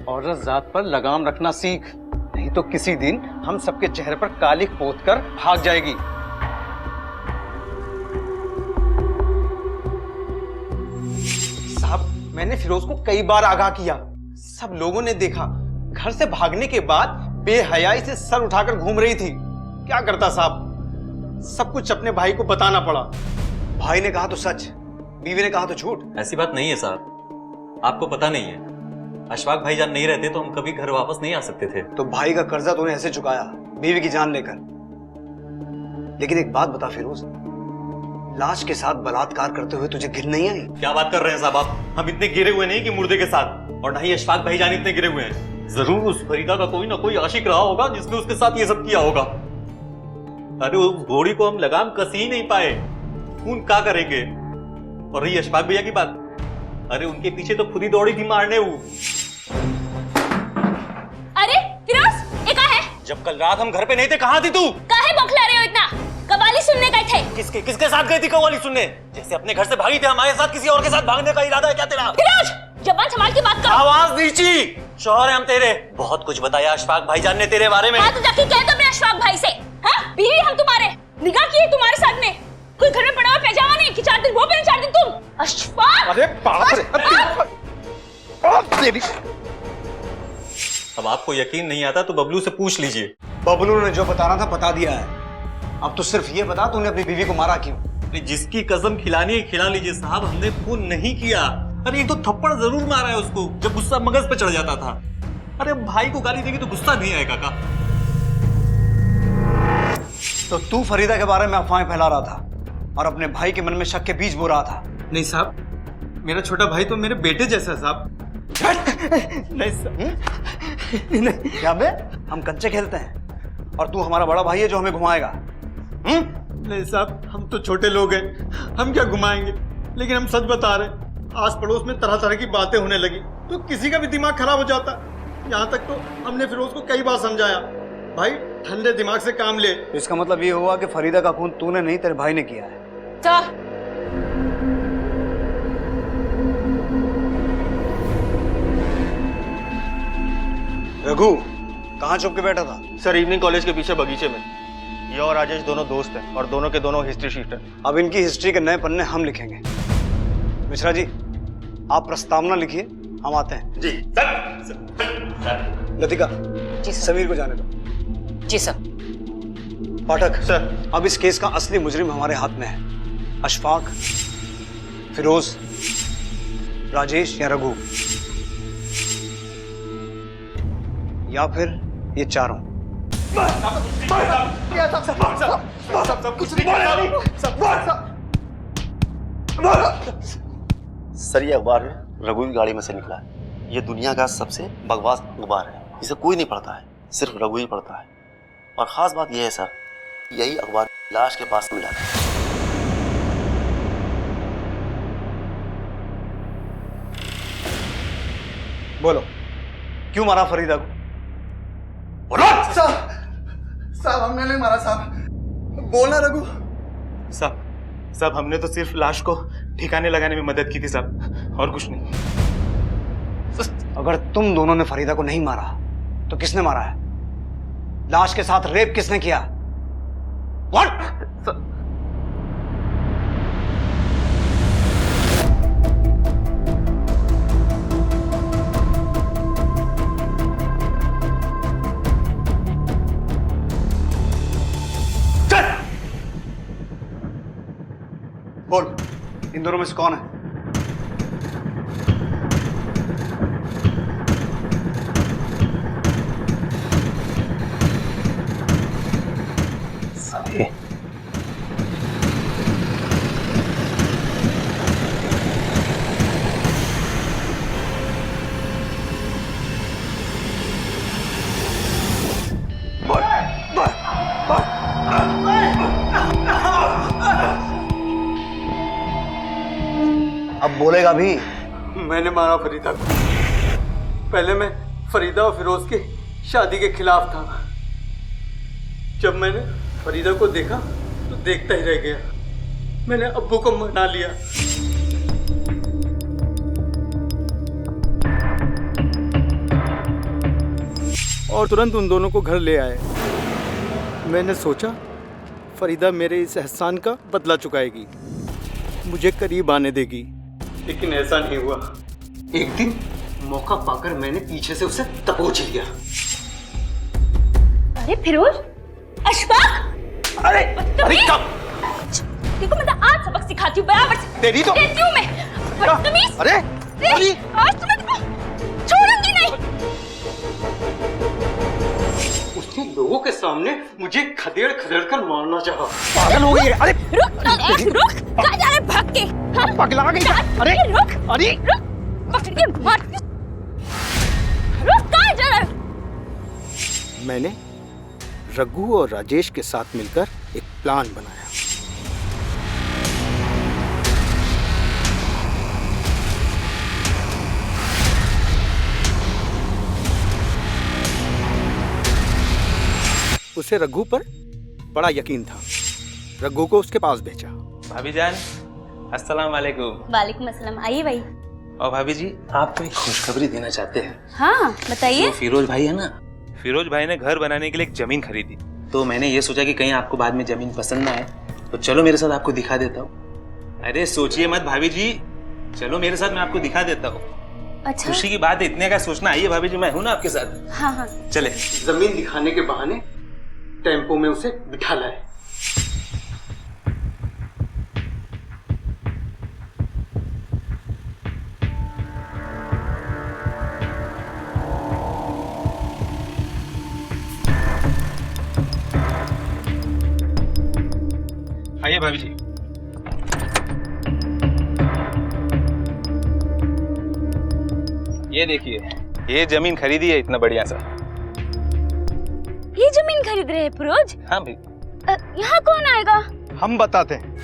औरत जात पर लगाम रखना सीख, नहीं तो किसी दिन हम सबके चेहरे पर कालिख पोत कर भाग जाएगी। साहब, मैंने फिरोज को कई बार आगाह किया, सब लोगों ने देखा। घर से भागने के बाद बेहयाई से सर उठाकर घूम रही थी। क्या करता साहब, सब कुछ अपने भाई को बताना पड़ा। भाई ने कहा तो सच, बीवी ने कहा तो झूठ। ऐसी बात नहीं है साहब, आपको पता नहीं है, अशफाक भाईजान नहीं रहते तो हम कभी घर वापस नहीं आ सकते थे। तो भाई का कर्जा तूने ऐसे चुकाया, बीवी की जान लेकर। लेकिन एक बात बता फिरोज, लाश के साथ बलात्कार करते हुए तुझे घिन नहीं आई? क्या बात कर रहे हैं साहब आप? हम इतने गिरे हुए नहीं कि मुर्दे के साथ, और ना ही अशफाक भाईजान इतने गिरे हुए हैं। जरूर उस फरीदा का कोई ना कोई आशिक रहा होगा जिसने उसके साथ ये सब किया होगा। अरे उस घोड़ी को हम लगाम कस ही नहीं पाए, खून क्या करेंगे? और रही अशफाक भैया की बात, अरे उनके पीछे तो खुद ही दौड़ी थी मारने वो। अरे फिरोज, ये कहाँ है? जब कल रात हम घर पे नहीं थे, कहाँ थी तू? काहे बौखला रहे हो इतना? कव्वाली सुनने गए थे। किसके साथ गई थी कव्वाली सुनने? जैसे अपने घर से भागी थे हमारे साथ किसी और के साथ भागने का इरादा है क्या तेरा? फिरोज, जबान संभाल के बात करो। आवाज नीची, शौहर है हम तेरे। बहुत कुछ बताया अशफाक भाईजान ने तेरे बारे में। हाँ तो जाके कह दो अपने अशफाक भाई से। हाँ, बीवी हम तुम्हारे, निगाह की है तुम्हारे साथ में। कोई घर में पड़ा हुआ पैजामा नहीं कि 4 दिन वो पहने 4 दिन तुम। अशफाक! अरे बाप रे! अब आपको यकीन नहीं आता तो बबलू से पूछ लीजिए। बबलू ने जो बताना था बता दिया है। अब तो सिर्फ ये बता तूने अपनी बीवी को मारा क्यों? जिसकी कसम खिलानी है खिला लीजिए साहब, हमने खून नहीं किया। अरे एक तो थप्पड़ जरूर मारा है उसको जब गुस्सा मगज पे चढ़ जाता था। अरे भाई को गाली देगी तो गुस्सा नहीं आएगा का? तो तू फरीदा के बारे में अफवाहें फैला रहा था और अपने भाई के मन में शक के बीज बो रहा था। नहीं साहब, मेरा छोटा भाई तो मेरे बेटे जैसा है साहब। नहीं साहब, नहीं। क्या बे, हम कंचे खेलते हैं और तू हमारा बड़ा भाई है जो हमें घुमाएगा? नहीं साहब, हम तो छोटे लोग हैं, हम क्या घुमाएंगे। लेकिन हम सच बता रहे हैं, आस पड़ोस में तरह तरह की बातें होने लगी तो किसी का भी दिमाग खराब हो जाता। यहाँ तक तो हमने फिरोज को कई बार समझाया, भाई ठंडे दिमाग से काम ले। तो इसका मतलब ये हुआ कि फरीदा का खून तूने नहीं तेरे भाई ने किया है। रघु कहाँ छुप के बैठा था? सर इवनिंग कॉलेज के पीछे बगीचे में। ये और राजेश दोनों दोस्त हैं और दोनों के दोनों हिस्ट्री शीटर। अब इनकी हिस्ट्री के नए पन्ने हम लिखेंगे। मिश्रा जी, आप प्रस्तावना लिखिए, हम आते हैं। जी सर। लतिका जी समीर को जाने दो। जी सर। पाठक सर, अब इस केस का असली मुजरिम हमारे हाथ में है। अशफाक, फिरोज, राजेश या रघु, या फिर ये चारों। सर ये अखबार रघु की गाड़ी में से निकला है। ये दुनिया का सबसे बकवास अखबार है, इसे कोई नहीं पढ़ता है, सिर्फ रघु ही पढ़ता है। और खास बात यह है सर, यही अखबार लाश के पास मिला था। बोलो, क्यों मारा फरीदा को? साहब हमने नहीं मारा साहब, बोलना रघु। साहब हमने तो सिर्फ लाश को ठिकाने लगाने में मदद की थी साहब, और कुछ नहीं। अगर तुम दोनों ने फरीदा को नहीं मारा तो किसने मारा है? लाश के साथ रेप किसने किया? What? बोल, इन दोनों में से कौन है? बोलेगा भी। मैंने मारा फरीदा को। पहले मैं फरीदा और फिरोज की शादी के खिलाफ था। जब मैंने फरीदा को देखा तो देखता ही रह गया। मैंने अब्बू को मना लिया। और तुरंत उन दोनों को घर ले आए। मैंने सोचा फरीदा मेरे इस एहसान का बदला चुकाएगी, मुझे करीब आने देगी, लेकिन ऐसा नहीं हुआ। एक दिन मौका पाकर मैंने पीछे से उसे दबोच लिया। अरे फिरोज, अशफाक, अरे कब? देखो मैं तो आज सबक सिखाती हूँ बराबर से। तेरी तो देती हूँ मैं। बदतमीज। अरे आज तुम्हें छोड़ूंगी नहीं। उसने लोगों के सामने मुझे खदेड़ खदेड़ कर मारना चाहा। पागल हो गई है। अरे रुक, कहाँ जा रहे भाग के? हाँ? पगला गई। अरे रुक, अरे रुक, पकड़ के मार। रुक, कहाँ जा रहे? मैंने रघु और राजेश के साथ मिलकर एक प्लान बनाया। उसे रघु पर बड़ा यकीन था। रघु को उसके पास भेजा। भाभी जान, अस्सलाम वालेकुम। वालेकुम अस्सलाम। आइए भाई। और भाभी जी, आपको एक खुशखबरी देना चाहते हैं। हाँ बताइए। जो फिरोज भाई है ना, फिरोज भाई ने घर बनाने के लिए एक जमीन खरीदी। तो मैंने ये सोचा कि कहीं आपको बाद में जमीन पसंद ना आए, तो चलो मेरे साथ आपको दिखा देता हूँ। अरे सोचिए मत भाभी जी, चलो मेरे साथ, मैं आपको दिखा देता हूँ। अच्छा, खुशी की बात है, इतने का सोचना। आइए भाभी जी, मैं हूँ ना आपके साथ। हाँ हाँ चले। जमीन दिखाने के बहाने टेम्पो में उसे बिठा लाए। आइए भाभी जी। ये देखिए, ये जमीन खरीदी है इतना बढ़िया सा। ये जमीन खरीद रहे हैं फिरोज? हाँ भाई। यहाँ कौन आएगा? हम बताते हैं।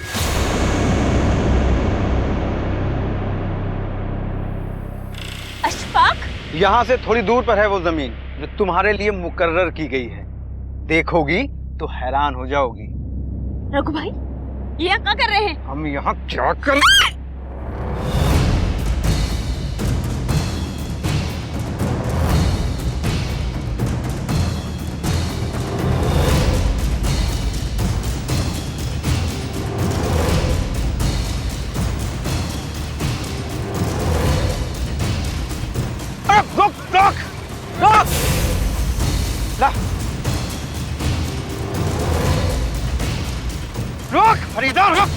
अशफाक, यहाँ से थोड़ी दूर पर है वो जमीन जो तुम्हारे लिए मुकर्रर की गई है। देखोगी तो हैरान हो जाओगी। रघु भाई, ये यहाँ क्या कर रहे हैं? हम यहाँ क्या कर... रुक फरीदा, रुक।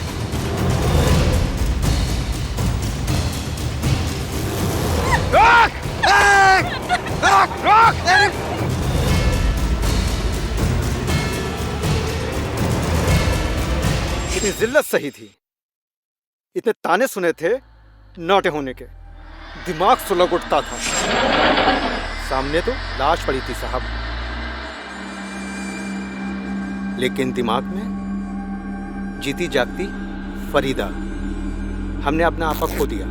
रुक, रुक, रुक। इतनी जिल्लत सही थी, इतने ताने सुने थे नौटे होने के, दिमाग सुलग उठता था। सामने तो लाश पड़ी थी साहब, लेकिन दिमाग में जीती जागती फरीदा। हमने अपना आपा खो दिया।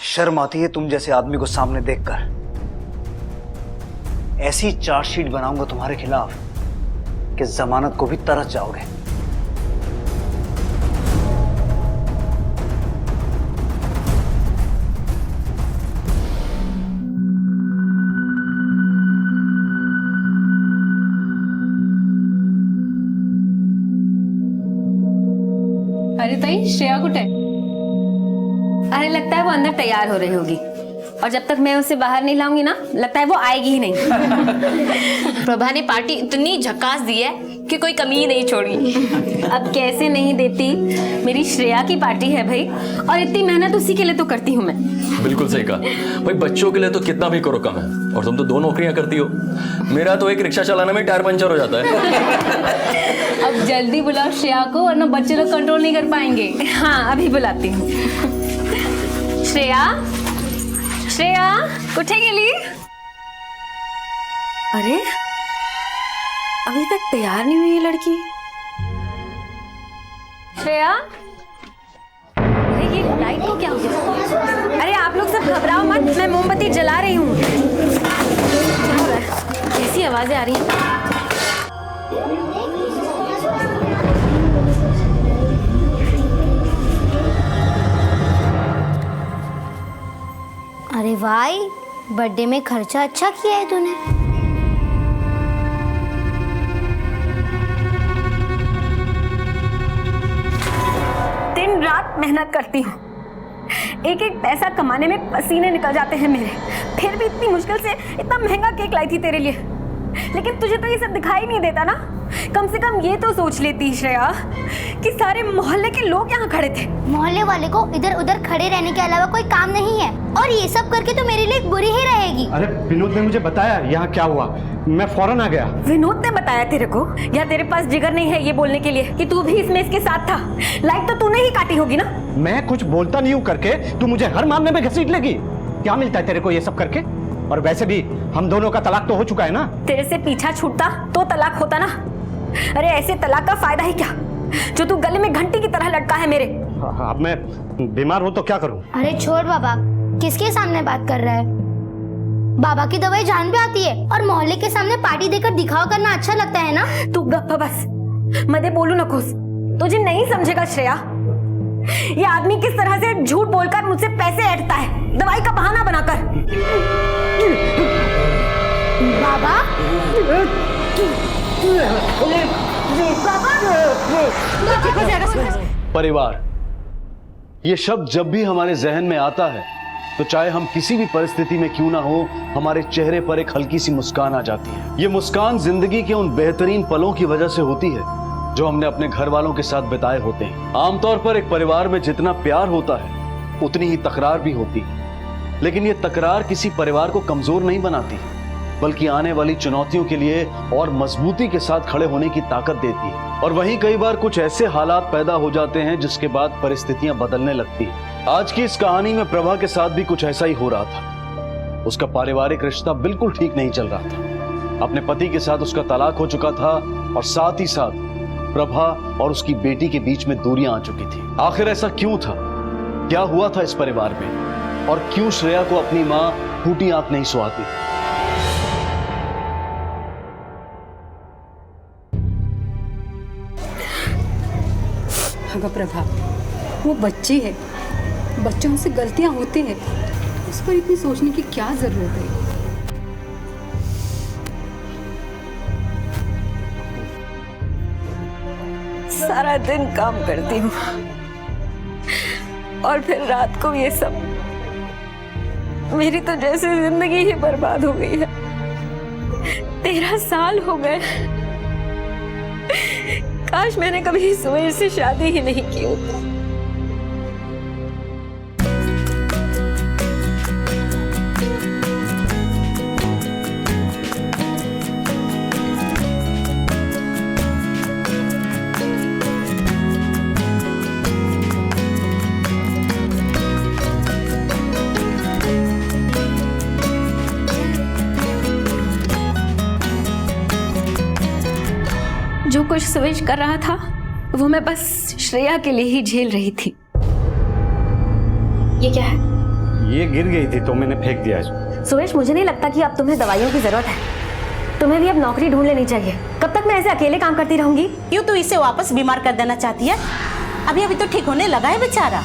शर्म आती है तुम जैसे आदमी को सामने देखकर। ऐसी चार्जशीट बनाऊंगा तुम्हारे खिलाफ कि जमानत को भी तरस जाओगे। अरे ताई, श्रेया कुठे? अरे लगता है वो अंदर तैयार हो रही होगी, और जब तक मैं उसे बाहर नहीं लाऊंगी ना, लगता है वो आएगी ही नहीं। प्रभा ने पार्टी इतनी झकास दी है कि कोई कमी ही नहीं छोड़ी। अब कैसे नहीं देती, मेरी श्रेया की पार्टी है भाई, और इतनी मेहनत उसी के लिए तो करती हूँ मैं। बिल्कुल सही कहा भाई, बच्चों के लिए तो कितना भी करो कम है, और तुम तो 2 नौकरियां करती हो। मेरा तो एक रिक्शा चलाने में टायर पंचर हो जाता है। अब जल्दी बुलाओ श्रेया को, वरना बच्चे लोग कंट्रोल नहीं कर पाएंगे। हाँ अभी बुलाती हूँ। श्रेया, श्रेया कुठे गेली? अरे अभी तक तैयार नहीं हुई ये लड़की। श्रेया, अरे ये लाइट को क्या हो गया? अरे आप लोग सब घबराओ मत, मैं मोमबत्ती जला रही हूँ। क्या हो रहा है? कैसी आवाजें आ रही हैं? अरे भाई, बर्थडे में खर्चा अच्छा किया है तूने। दिन रात मेहनत करती हूँ, एक एक पैसा कमाने में पसीने निकल जाते हैं मेरे, फिर भी इतनी मुश्किल से इतना महंगा केक लाई थी तेरे लिए, लेकिन तुझे तो ये सब दिखाई नहीं देता ना। कम से कम ये तो सोच लेती श्रेया कि सारे मोहल्ले के लोग यहाँ खड़े थे। मोहल्ले वाले को इधर उधर खड़े रहने के अलावा कोई काम नहीं है, और ये सब करके तो मेरे लिए बुरी ही रहेगी। अरे विनोद ने मुझे बताया यहाँ क्या हुआ, मैं फौरन आ गया। विनोद ने बताया तेरे को, या तेरे पास जिगर नहीं है ये बोलने के लिए कि तू भी इसमें इसके साथ था? लाइट तो तूने ही काटी होगी ना। मैं कुछ बोलता नहीं हूँ करके तू मुझे हर मामले में घसीट लेगी? क्या मिलता है तेरे को ये सब करके? और वैसे भी हम दोनों का तलाक तो हो चुका है ना। तेरे से पीछा छूटता तो तलाक होता ना। अरे ऐसे तलाक का फायदा ही क्या, जो तू गले में घंटी की तरह लटका है मेरे। अब मैं बीमार हूँ तो क्या करूँ? अरे छोड़ बाबा, किसके सामने बात कर रहा है? बाबा की दवाई जान पे आती है, और मोहल्ले के सामने पार्टी देकर दिखावा करना अच्छा लगता है ना। तू गप्पा बस, मदे बोलू न खुश, तुझे नहीं समझेगा श्रेया। ये आदमी किस तरह से झूठ बोलकर मुझसे पैसे ऐंठता है, दवाई का बहाना बनाकर। बाबा, परिवार, ये शब्द जब भी हमारे जहन में आता है तो चाहे हम किसी भी परिस्थिति में क्यों ना हो, हमारे चेहरे पर एक हल्की सी मुस्कान आ जाती है। ये मुस्कान जिंदगी के उन बेहतरीन पलों की वजह से होती है जो हमने अपने घर वालों के साथ बिताए होते हैं। आमतौर पर एक परिवार में जितना प्यार होता है उतनी ही तकरार भी होती है, लेकिन ये तकरार किसी परिवार को कमजोर नहीं बनाती, बल्कि आने वाली चुनौतियों के लिए और मजबूती के साथ खड़े होने की ताकत देती है। और वहीं कई बार कुछ ऐसे हालात पैदा हो जाते हैं जिसके बाद परिस्थितियां बदलने लगती हैं। आज की इस कहानी में प्रभा के साथ भी कुछ ऐसा ही हो रहा था। उसका पारिवारिक रिश्ता बिल्कुल ठीक नहीं चल रहा था। अपने पति के साथ उसका तलाक हो चुका था, और साथ ही साथ प्रभा और उसकी बेटी के बीच में दूरियां आ चुकी थी। आखिर ऐसा क्यों था? क्या हुआ था इस परिवार में? और क्यों श्रेया को अपनी मां फूटी आंख नहीं सुहाती? अगर प्रभा, वो बच्ची है, बच्चों से गलतियां होती हैं, उस पर इतनी सोचने की क्या जरूरत है? सारा दिन काम करती हूँ और फिर रात को ये सब। मेरी तो जैसे जिंदगी ही बर्बाद हो गई है। 13 साल हो गए, काश मैंने कभी सुबह से शादी ही नहीं की होती। जो कुछ सुवेश कर रहा था वो मैं बस श्रेया के लिए ही झेल रही थी। ये क्या है? ये गिर गई थी तो मैंने फेंक दिया। सुवेश, मुझे नहीं लगता कि अब तुम्हें दवाइयों की जरूरत है। तुम्हें भी अब नौकरी ढूंढ लेनी चाहिए। कब तक मैं ऐसे अकेले काम करती रहूंगी? क्यों तू इसे वापस बीमार कर देना चाहती है? अभी अभी तो ठीक होने लगा है बेचारा।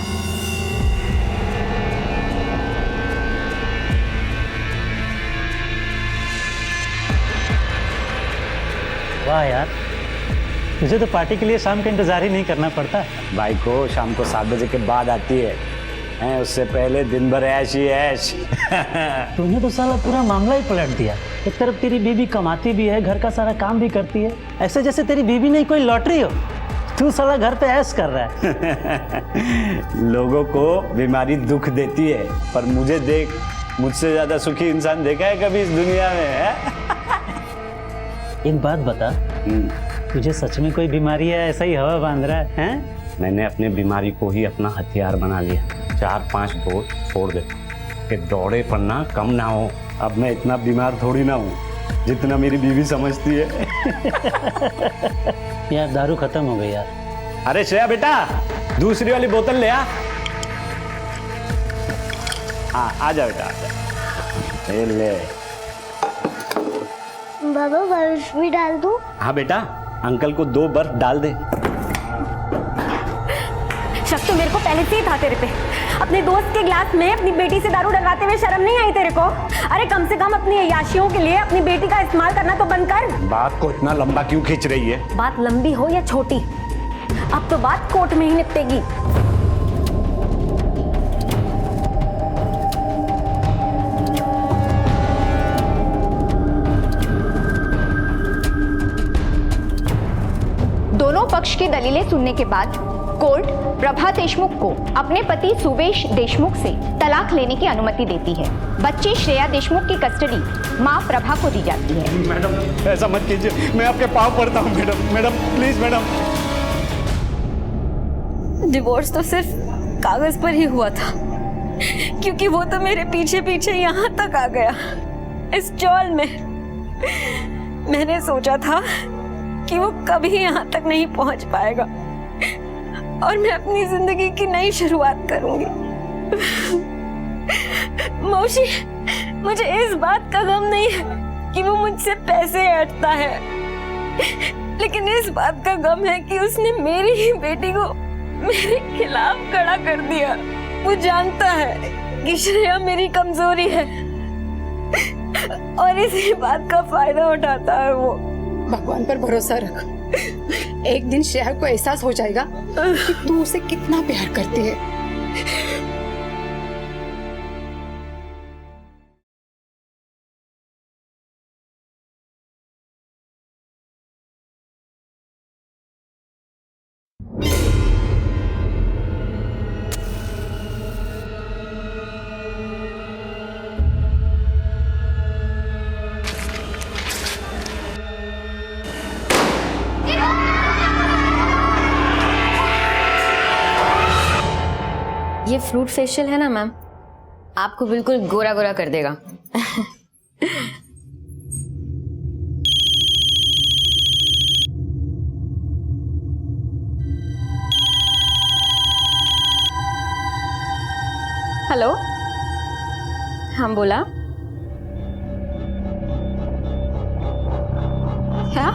वाह यार, तुझे तो पार्टी के लिए शाम का इंतजार ही नहीं करना पड़ता। भाई को शाम को 7 बजे के बाद आती है, उससे पहले दिन भर ऐश ही ऐश। तूने तो साला पूरा मामला ही पलट दिया। एक तरफ तेरी बीवी कमाती भी है, घर का सारा काम भी करती है, ऐसे जैसे तेरी बीवी नहीं कोई लॉटरी हो। तू साला घर पे ऐश कर रहा है। लोगों को बीमारी दुख देती है, पर मुझे देख, मुझसे ज्यादा सुखी इंसान देखा है कभी इस दुनिया में? है? एक बात बता, तुझे सच में कोई बीमारी है, ऐसा ही हवा बांध रहा है? मैंने अपने बीमारी को ही अपना हथियार बना लिया। 4-5 बोल छोड़ दे कि दौड़े पड़ना कम ना हो। अब मैं इतना बीमार थोड़ी ना हूँ जितना मेरी बीवी समझती है। यार दारू खत्म हो गई यार। अरे श्रेया बेटा, दूसरी वाली बोतल ले आ। हाँ आ जा बेटा, आ जा। ये ले। बाबा बर्फ भी डाल दूं? हाँ बेटा, अंकल को 2 बर्फ डाल दे। शक तो मेरे को पहले से ही था तेरे पे। अपने दोस्त के ग्लास में अपनी बेटी से दारू डलवाते हुए शर्म नहीं आई तेरे को? अरे कम से कम अपनी अय्याशियों के लिए अपनी बेटी का इस्तेमाल करना तो बंद कर। बात को इतना लंबा क्यों खींच रही है? बात लंबी हो या छोटी, अब तो बात कोर्ट में ही निपटेगी। दोनों पक्ष की दलीलें सुनने के बाद कोर्ट प्रभा देशमुख को अपने पति सुवेश देशमुख से तलाक लेने की अनुमति देती है। बच्ची श्रेया देशमुख की कस्टडी मां प्रभा को दी जाती है। मैडम ऐसा मत कीजिए, मैं आपके पाँव पड़ता हूँ madam. Madam please madam. Divorce तो सिर्फ कागज पर ही हुआ था, क्योंकि वो तो मेरे पीछे पीछे यहाँ तक आ गया। इस चौल में मैंने सोचा था कि वो कभी यहाँ तक नहीं पहुंच पाएगा और मैं अपनी जिंदगी की नई शुरुआत करूंगी। मौसी, मुझे इस बात का गम नहीं है कि वो मुझसे पैसे ऐंठता है, लेकिन इस बात का गम है कि उसने मेरी ही बेटी को मेरे खिलाफ खड़ा कर दिया। वो जानता है कि श्रेया मेरी कमजोरी है और इसी बात का फायदा उठाता है वो। भगवान पर भरोसा रख, एक दिन श्रेया को एहसास हो जाएगा कि तू उसे कितना प्यार करती है। ये फ्रूट फेशियल है ना मैम, आपको बिल्कुल गोरा गोरा कर देगा। हेलो, हाँ बोला। क्या?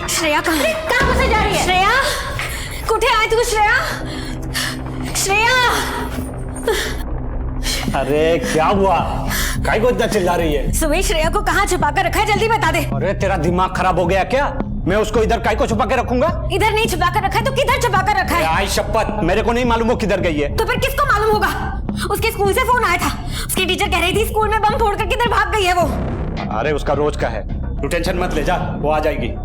श्रेया कहाँ फंसे जा रही है? श्रेया कुठे आहे तू? श्रेया अरे क्या हुआ? काय को इतना चिल्ला रही है? सुबह श्रेया को कहाँ छुपा कर रखा है? जल्दी बता दे। अरे तेरा दिमाग खराब हो गया क्या? मैं उसको इधर काय को छुपा के रखूंगा? इधर नहीं छुपा कर रखा है तो किधर छुपा कर रखा है? आई शपथ, मेरे को नहीं मालूम वो किधर गई है। तो फिर किसको मालूम होगा? उसके स्कूल से फोन आया था, उसकी टीचर कह रही थी स्कूल में बम फोड़ कर किधर भाग गई है वो। अरे उसका रोज का है, तू टेंशन मत ले, जा वो आ जाएगी।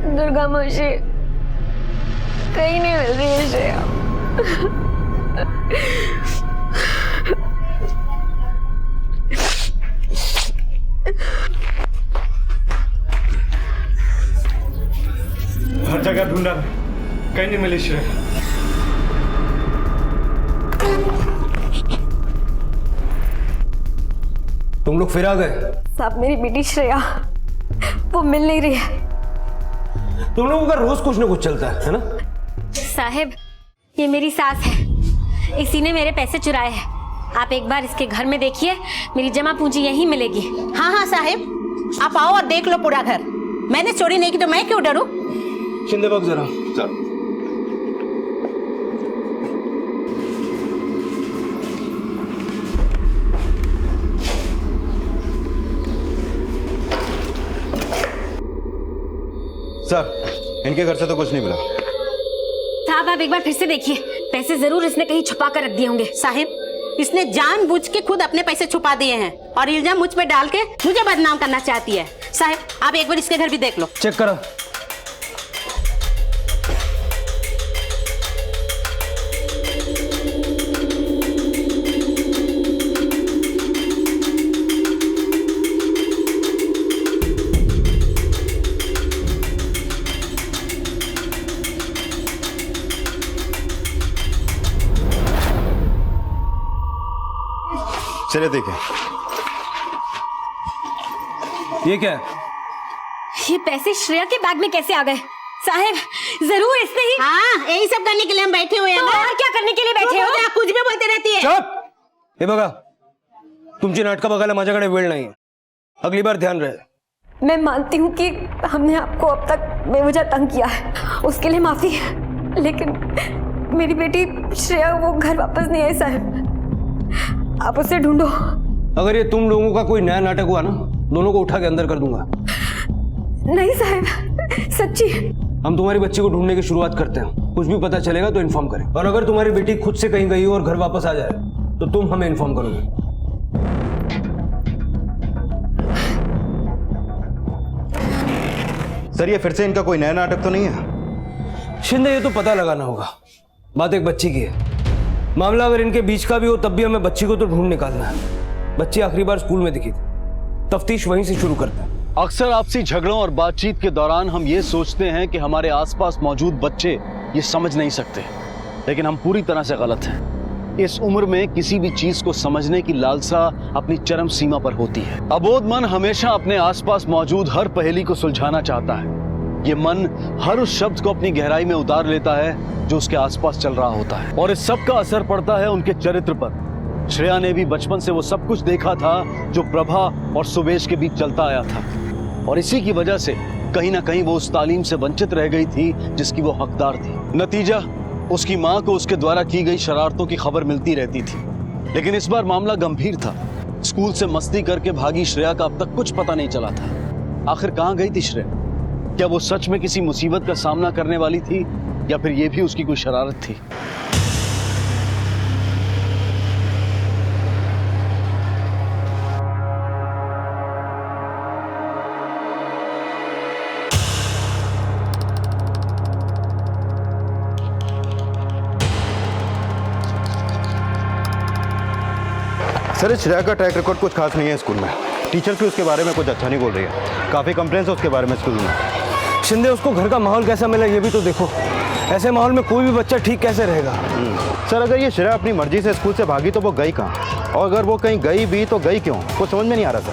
दुर्गा मौसी, कहीं नहीं मिल रही है श्रेया। हर जगह ढूंढा, कहीं नहीं मिली श्रेया। तुम लोग फिर आ गए? साहब मेरी बेटी श्रेया वो मिल नहीं रही है। तुम लोगों का रोज कुछ ना कुछ चलता है ना? साहब ये मेरी सास है, इसी ने मेरे पैसे चुराए हैं। आप एक बार इसके घर में देखिए, मेरी जमा पूंजी यहीं मिलेगी। हाँ हाँ साहब, आप आओ और देख लो पूरा घर। मैंने चोरी नहीं की तो मैं क्यों डरूं? शिंदे बाग जरा। सर, इनके घर से तो कुछ नहीं मिला। साहब आप एक बार फिर से देखिए, पैसे जरूर इसने कहीं छुपा कर रख दिए होंगे। साहिब, इसने जानबूझ के खुद अपने पैसे छुपा दिए हैं और इल्जाम मुझ पे डाल के मुझे बदनाम करना चाहती है। साहिब आप एक बार इसके घर भी देख लो। चेक करो। चलिए देखें। ये क्या है? ये पैसे श्रेया के बैग में कैसे आ गए? साहब जरूर इसने ही। हाँ, यही सब करने के लिए हम बैठे हुए हैं। तो और क्या करने के लिए बैठे हो? कुछ भी बोलते रहती है। चुप! हे बघा, तुमची नाटकं बघायला माझ्याकडे वेळ नाही. अगली बार ध्यान रहे. मैं मानती हूँ कि हमने आपको अब तक बेवजह तंग किया है, उसके लिए माफी, लेकिन मेरी बेटी श्रेया वो घर वापस नहीं आई साहब, आप उसे ढूंढो। अगर ये तुम लोगों का कोई नया नाटक हुआ ना, दोनों को उठा के अंदर कर दूंगा। नहीं साहब, सच्ची। हम तुम्हारी बच्ची को ढूंढने की शुरुआत करते हैं, कुछ भी पता चलेगा तो इन्फॉर्म करें, और अगर तुम्हारी बेटी खुद से कहीं गई हो और घर वापस आ जाए तो तुम हमें इन्फॉर्म करोगे। सर ये फिर से इनका कोई नया नाटक तो नहीं है? शिंदे ये तो पता लगाना होगा, बात एक बच्ची की है, मामला अगर इनके बीच का भी हो तब भी हमें बच्ची को तो ढूंढ निकालना है। बच्ची आखिरी बार स्कूल में दिखी थी, तफ्तीश वहीं से शुरू करते हैं। अक्सर आपसी झगड़ों और बातचीत के दौरान हम ये सोचते हैं कि हमारे आसपास मौजूद बच्चे ये समझ नहीं सकते, लेकिन हम पूरी तरह से गलत हैं। इस उम्र में किसी भी चीज को समझने की लालसा अपनी चरम सीमा पर होती है। अबोध मन हमेशा अपने आसपास मौजूद हर पहेली को सुलझाना चाहता है। ये मन हर उस शब्द को अपनी गहराई में उतार लेता है जो उसके आसपास चल रहा होता है, और इस सब का असर पड़ता है उनके चरित्र पर। श्रेया ने भी बचपन से वो सब कुछ देखा था जो प्रभा और सुवेश के बीच चलता आया था, और इसी की वजह से कहीं ना कहीं वो उस तालीम से वंचित रह गई थी जिसकी वो हकदार थी। नतीजा, उसकी माँ को उसके द्वारा की गई शरारतों की खबर मिलती रहती थी। लेकिन इस बार मामला गंभीर था। स्कूल से मस्ती करके भागी श्रेया का अब तक कुछ पता नहीं चला था। आखिर कहाँ गई थी श्रेया? क्या वो सच में किसी मुसीबत का सामना करने वाली थी, या फिर ये भी उसकी कोई शरारत थी? सर इस श्रेया का ट्रैक रिकॉर्ड कुछ खास नहीं है स्कूल में। टीचर्स भी उसके बारे में कुछ अच्छा नहीं बोल रही है। काफ़ी कंप्लेंट्स है उसके बारे में स्कूल में। शिंदे, उसको घर का माहौल कैसा मिला ये भी तो देखो। ऐसे माहौल में कोई भी बच्चा ठीक कैसे रहेगा? सर अगर ये श्रेया अपनी मर्जी से स्कूल से भागी तो वो गई कहाँ, और अगर वो कहीं गई भी तो गई क्यों, कुछ समझ में नहीं आ रहा सर।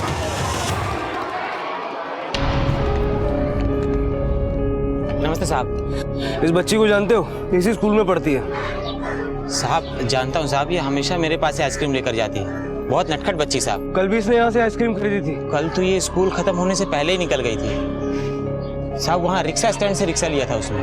नमस्ते साहब। इस बच्ची को जानते हो? इसी स्कूल में पढ़ती है। साहब जानता हूँ साहब, ये हमेशा मेरे पास से आइसक्रीम लेकर जाती है। बहुत नटखट बच्ची साहब। कल भी इसने यहाँ से आइसक्रीम खरीदी थी। कल तो ये स्कूल खत्म होने से पहले ही निकल गई थी साहब। वहाँ रिक्शा स्टैंड से रिक्शा लिया था उसने।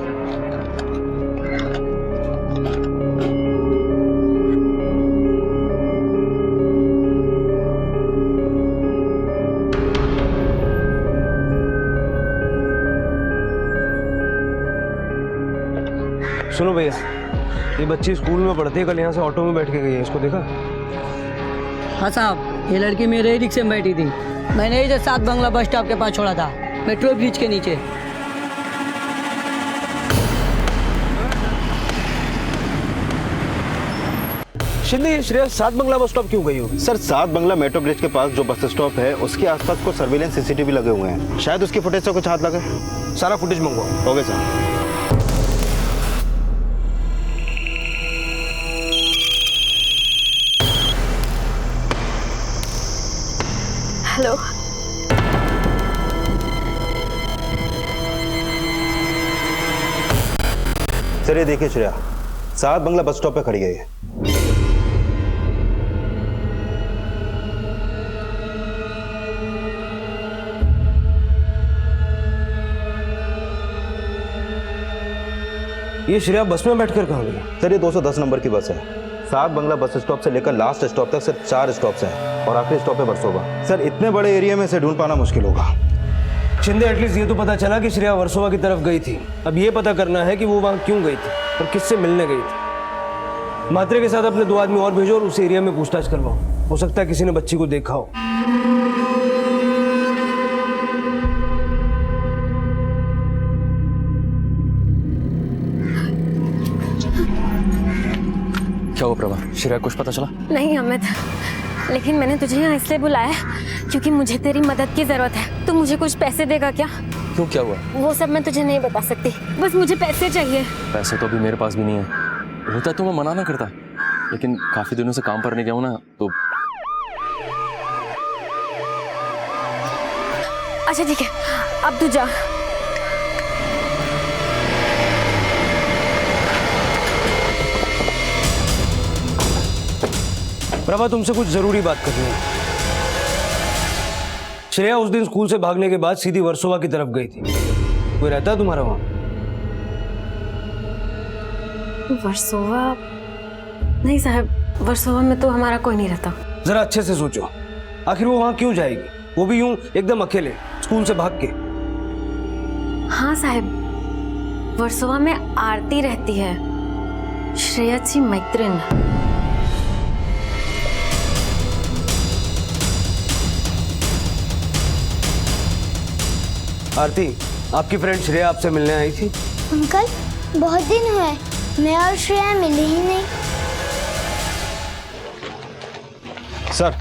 सुनो भैया, ये बच्ची स्कूल में पढ़ती है, कल यहाँ से ऑटो में बैठ के गई है, इसको देखा? हाँ साहब, ये लड़की मेरे ही रिक्शे में बैठी थी। मैंने ही 7 बंगला बस स्टॉप के पास छोड़ा था, मेट्रो ब्रिज के नीचे। शिंदे, ये श्रेया 7 बंगला बस स्टॉप क्यों गई होगी? सर 7 बंगला मेट्रो ब्रिज के पास जो बस स्टॉप है उसके आसपास को सर्विलेंस सीसीटीवी लगे हुए हैं, शायद उसकी फुटेज से कुछ हाथ लगे। सारा फुटेज मंगवाओ। Okay sir. हेलो, सर ये देखिए श्रेया 7 बंगला बस स्टॉप पे खड़ी गई है। ये श्रेया बस में बैठकर कहाँ गई? सर ये 210 नंबर की बस है। 7 बंगला बस स्टॉप से लेकर लास्ट स्टॉप तक सिर्फ 4 स्टॉप्स हैं, और आखिरी स्टॉप है वर्सोवा। सर इतने बड़े एरिया में से ढूंढ पाना मुश्किल होगा। शिंदे, एटलीस्ट ये तो पता चला कि श्रेया वर्सोवा की तरफ गई थी। अब ये पता करना है कि वो वहाँ क्यों गई थी और किससे मिलने गई थी। मात्रे के साथ अपने 2 आदमी और भेजो और उस एरिया में पूछताछ करवाओ। हो सकता है किसी ने बच्ची को देखा हो। क्या हुआ प्रभा? श्रेया कुछ पता चला? नहीं अमित, लेकिन मैंने तुझे यहाँ इसलिए बुलाया क्योंकि मुझे तेरी मदद की जरूरत है। तू मुझे कुछ पैसे देगा क्या? क्यों, क्या हुआ? वो सब मैं तुझे नहीं बता सकती, बस मुझे पैसे चाहिए। पैसे तो अभी मेरे पास भी नहीं है। होता तो मैं मना ना करता, लेकिन काफी दिनों से काम पर नहीं गया हूँ ना, तो अच्छा ठीक है, अब तू जा। प्रभा, तुमसे कुछ जरूरी बात करनी है। श्रेया उस दिन स्कूल से भागने के बाद सीधी वर्सोवा की तरफ गई थी। कोई रहता है तुम्हारा वहां? वर्सोवा? नहीं साहब, वर्सोवा में तो हमारा कोई नहीं रहता। जरा अच्छे से सोचो, आखिर वो वहां क्यों जाएगी, वो भी यूं एकदम अकेले स्कूल से भाग के? हाँ साहब, वर्सोवा में आरती रहती है, श्रेयाची मैत्रिन। आरती, आपकी फ्रेंड श्रेया आपसे मिलने आई थी? अंकल, बहुत दिन हुए मैं और श्रेया मिले ही नहीं। सर,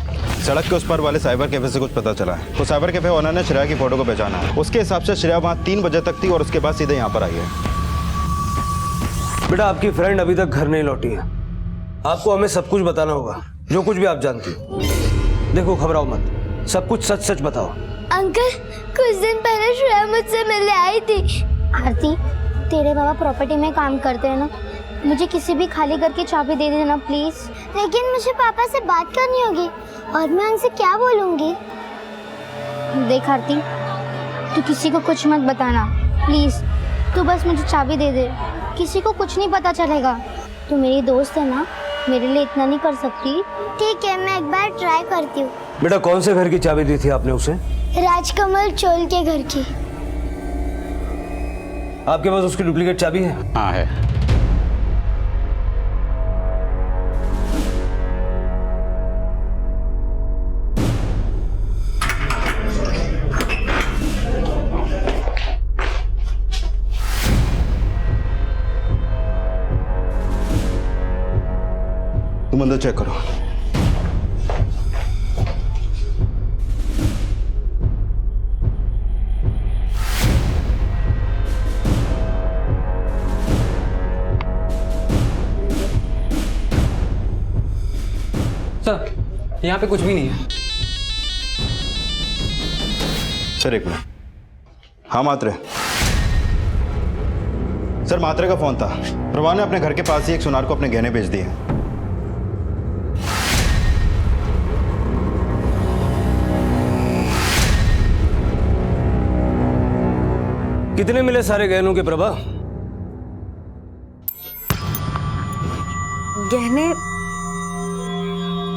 सड़क के उस पार वाले साइबर कैफे से कुछ पता चला है। तो साइबर कैफे ओनर ने श्रेया की फोटो को पहचाना है। उसके हिसाब से श्रेया वहाँ 3 बजे तक थी और उसके बाद सीधे यहाँ पर आई है। बेटा, आपकी फ्रेंड अभी तक घर नहीं लौटी है। आपको हमें सब कुछ बताना होगा, जो कुछ भी आप जानती हो। देखो, घबराओ मत, सब कुछ सच सच बताओ। अंकल, कुछ दिन पहले श्रेया मुझसे मिलने आई थी। आरती, तेरे बाबा प्रॉपर्टी में काम करते हैं ना, मुझे किसी भी खाली घर की चाबी दे देना प्लीज। लेकिन मुझे पापा से बात करनी होगी और मैं उनसे क्या बोलूंगी? देख आरती, तू किसी को कुछ मत बताना प्लीज। तू बस मुझे चाबी दे दे, किसी को कुछ नहीं पता चलेगा। तू मेरी दोस्त है ना, मेरे लिए इतना नहीं कर सकती? ठीक है, मैं एक बार ट्राई करती हूँ। बेटा, कौन से घर की चाबी दी थी आपने उसे? राजकमल चोल के घर की। आपके पास उसकी डुप्लीकेट चाबी है? हाँ है। तुम अंदर चेक करो। सर, यहाँ पे कुछ भी नहीं है। सर एक मिनट। हाँ मात्रे। सर, मात्रे का फोन था। प्रभा ने अपने घर के पास ही एक सुनार को अपने गहने बेच दिए। कितने मिले सारे गहनों के प्रभा? गहने?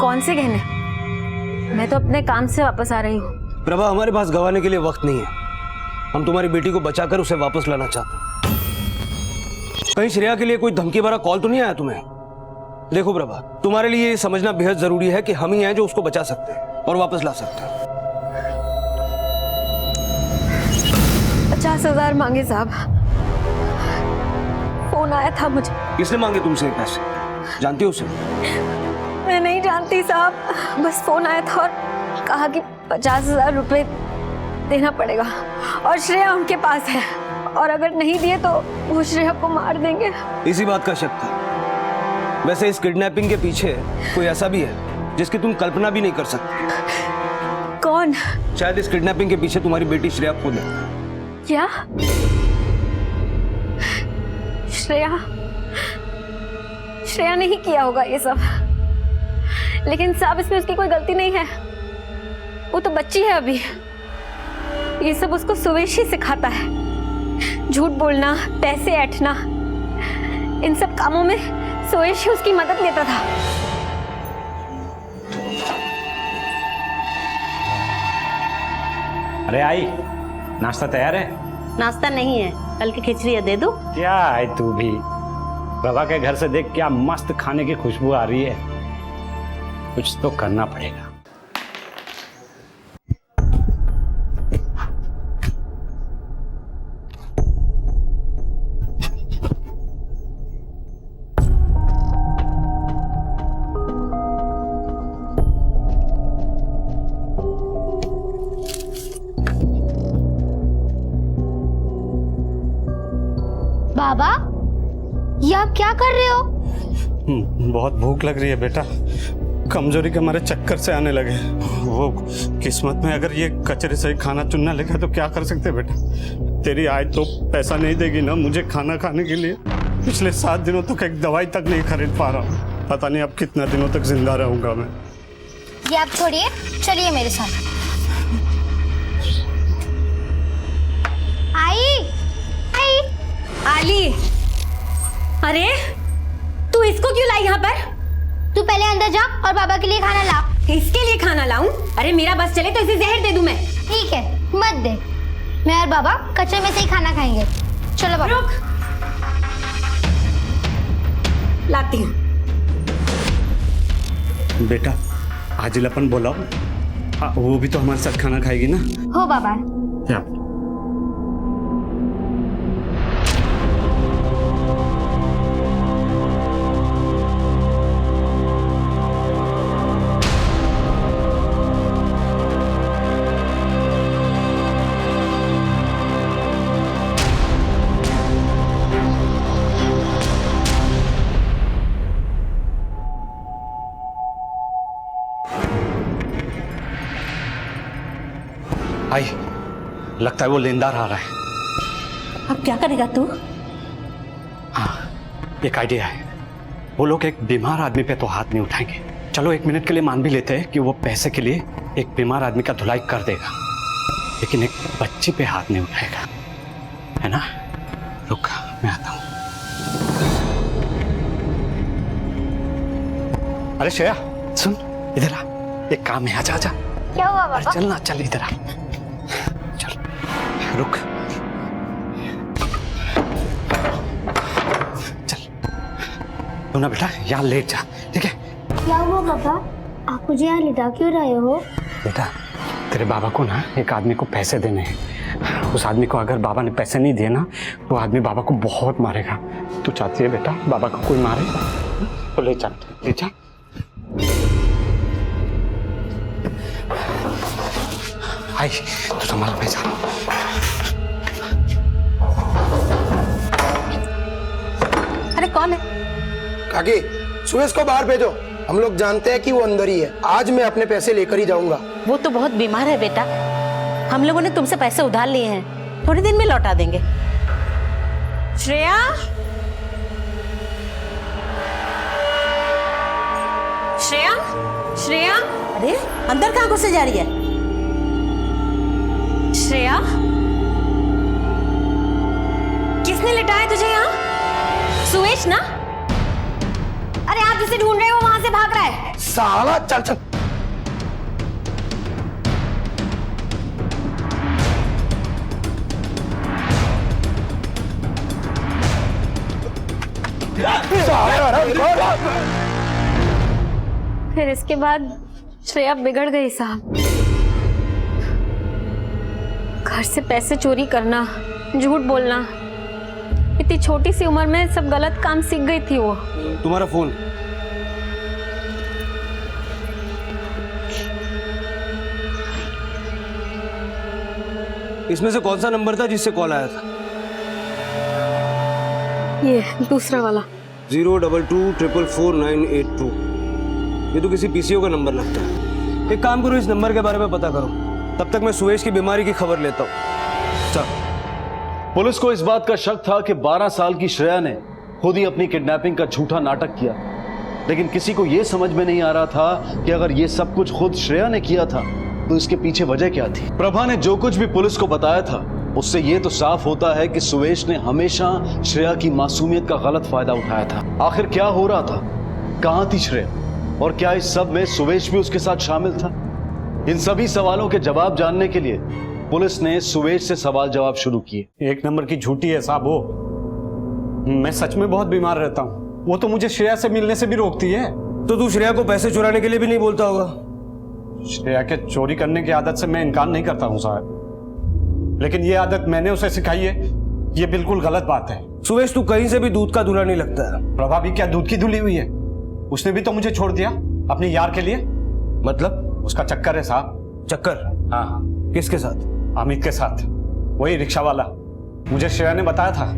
कौन से गहने? मैं तो अपने काम से वापस आ रही हूँ। प्रभा, हमारे पास गंवाने के लिए वक्त नहीं है। हम तुम्हारी बेटी को बचाकर उसे वापस लाना चाहते हैं। कहीं श्रेया के लिए कोई धमकी भरा कॉल तो नहीं आया तुम्हें? देखो प्रभा, तुम्हारे लिए ये समझना बेहद जरूरी है कि हम ही हैं जो उसको बचा सकते हैं और वापस ला सकते हैं। 50,000 मांगे साहब। फोन आया था मुझे। किसने मांगे तुमसे पैसे? जानती हो उसे? मैं नहीं जानती साहब, बस फोन आया था और कहा कि 50,000 रुपए देना पड़ेगा और श्रेया उनके पास है और अगर नहीं दिए तो वो श्रेया को मार देंगे। इसी बात का शक था। वैसे इस किडनैपिंग के पीछे कोई ऐसा भी है जिसकी तुम कल्पना भी नहीं कर सकती। कौन? शायद इस किडनैपिंग के पीछे तुम्हारी बेटी श्रेया खुद है। क्या? श्रेया नहीं किया होगा ये सब, लेकिन साहब इसमें उसकी कोई गलती नहीं है। वो तो बच्ची है अभी। ये सब उसको सुवेश ही सिखाता है। झूठ बोलना, पैसे ऐंठना, इन सब कामों में सुवेश ही उसकी मदद लेता था। अरे आई, नाश्ता तैयार है? नाश्ता नहीं है, कल की खिचड़ी है, दे दूं? क्या है तू भी? प्रभा के घर से देख क्या मस्त खाने की खुशबू आ रही है। कुछ तो करना पड़ेगा। बाबा, ये आप क्या कर रहे हो? बहुत भूख लग रही है बेटा। कमजोरी के हमारे चक्कर से आने लगे। वो किस्मत में अगर ये कचरे से खाना चुनना लिखा तो क्या कर सकते बेटा। तेरी आय तो पैसा नहीं देगी ना मुझे खाना खाने के लिए। पिछले 7 दिनों तक एक दवाई तक नहीं खरीद पा रहा हूँ। पता नहीं अब कितना दिनों तक जिंदा रहूंगा मैं। ये आप छोड़िए, चलिए मेरे साथ। आई आली, अरे तू इसको क्यों लाई यहाँ पर? तू पहले अंदर जा और बाबा के लिए खाना ला। किसके लिए खाना लाऊं? अरे मेरा बस चले तो इसे जहर दे दूं मैं। ठीक है, मत दे। मैं और बाबा कच्चे में से ही खाना खाएंगे। चलो बाबा। रुक, लाती हूँ। बेटा आजिल अपन बुलाओ, वो भी तो हमारे साथ खाना खाएगी ना। हो बाबा। क्या? आई, लगता है वो लेनदार आ रहा है। अब क्या करेगा तू? हाँ, एक आइडिया है। वो लोग एक बीमार आदमी पे तो हाथ नहीं उठाएंगे। चलो 1 मिनट के लिए मान भी लेते हैं कि वो पैसे के लिए एक बीमार आदमी का धुलाई कर देगा, लेकिन एक बच्ची पे हाथ नहीं उठाएगा, है ना? रुक, मैं आता हूँ। अरे श्रेया सुन, इधर आ, एक काम है, आजा आजा। क्या हुआ बाबा? चल ना, चल इधर आ, चल रुक, चल तू ना बेटा यहाँ लेट जा, ठीक है? क्या हुआ बाबा? आप मुझे यहाँ लिटा क्यों रहे हो? बेटा तेरे बाबा को ना एक आदमी को पैसे देने हैं। उस आदमी को अगर बाबा ने पैसे नहीं दिए ना, वो आदमी बाबा को बहुत मारेगा। तू चाहती है बेटा बाबा को कोई मारे? तो ले जा, ले जा। आई, तू संभाल पैसा। अरे कौन है? काकी, सुरेश को बाहर भेजो। हम लोग जानते हैं कि वो अंदर ही है। आज मैं अपने पैसे लेकर ही जाऊंगा। वो तो बहुत बीमार है बेटा, हम लोगों ने तुमसे पैसे उधार लिए हैं, थोड़ी दिन में लौटा देंगे। श्रेया, श्रेया, श्रेया, अरे अंदर कहाँ घुसे जा रही है? श्रेया, किसने लिटाया तुझे यहाँ? सुवेश ना? अरे आप जिसे ढूंढ रहे हो वहां से भाग रहा है। साला, चल चल। फिर इसके बाद श्रेया बिगड़ गई साहब। घर से पैसे चोरी करना, झूठ बोलना, इतनी छोटी सी उम्र में सब गलत काम सीख गई थी वो। तुम्हारा फोन? इसमें से कौन सा नंबर था जिससे कॉल आया था? ये दूसरा वाला 022444982। ये तो किसी पीसीओ का नंबर लगता है। एक काम करो, इस नंबर के बारे में पता करो, तब तक मैं सुवेश की बीमारी की खबर लेता हूँ। चल। पुलिस को इस बात का शक था कि 12 साल की श्रेया ने खुद ही अपनी किडनैपिंग का झूठा नाटक किया, लेकिन किसी को यह समझ में नहीं आ रहा था कि अगर यह सब कुछ खुद श्रेया ने किया था तो इसके पीछे वजह क्या थी। प्रभा ने जो कुछ भी पुलिस को बताया था उससे यह तो साफ होता है कि सुवेश ने हमेशा श्रेया की मासूमियत का गलत फायदा उठाया था। आखिर क्या हो रहा था, कहां थी श्रेया, और क्या इस सब में सुवेश भी उसके साथ शामिल था? इन सभी सवालों के जवाब जानने के लिए पुलिस ने सुवेश से सवाल जवाब शुरू किए। 1 नंबर की झूठी है साहब वो। मैं सच में बहुत बीमार रहता हूँ। वो तो मुझे श्रेया से मिलने से भी रोकती है। तो तू श्रेया को पैसे चुराने के लिए भी नहीं बोलता होगा? श्रेया के चोरी करने की आदत से मैं इनकार नहीं करता हूँ साहब, लेकिन ये आदत मैंने उसे सिखाई है, ये बिल्कुल गलत बात है। सुवेश तू कहीं से भी दूध का दूल्हा नहीं लगता है। प्रभा भी क्या दूध की धुली हुई है? उसने भी तो मुझे छोड़ दिया अपने यार के लिए। मतलब? उसका चक्कर है साहब। चक्कर? हाँ। किसके साथ? अमित के साथ, वही रिक्शा वाला। मुझे श्रेया ने बताया था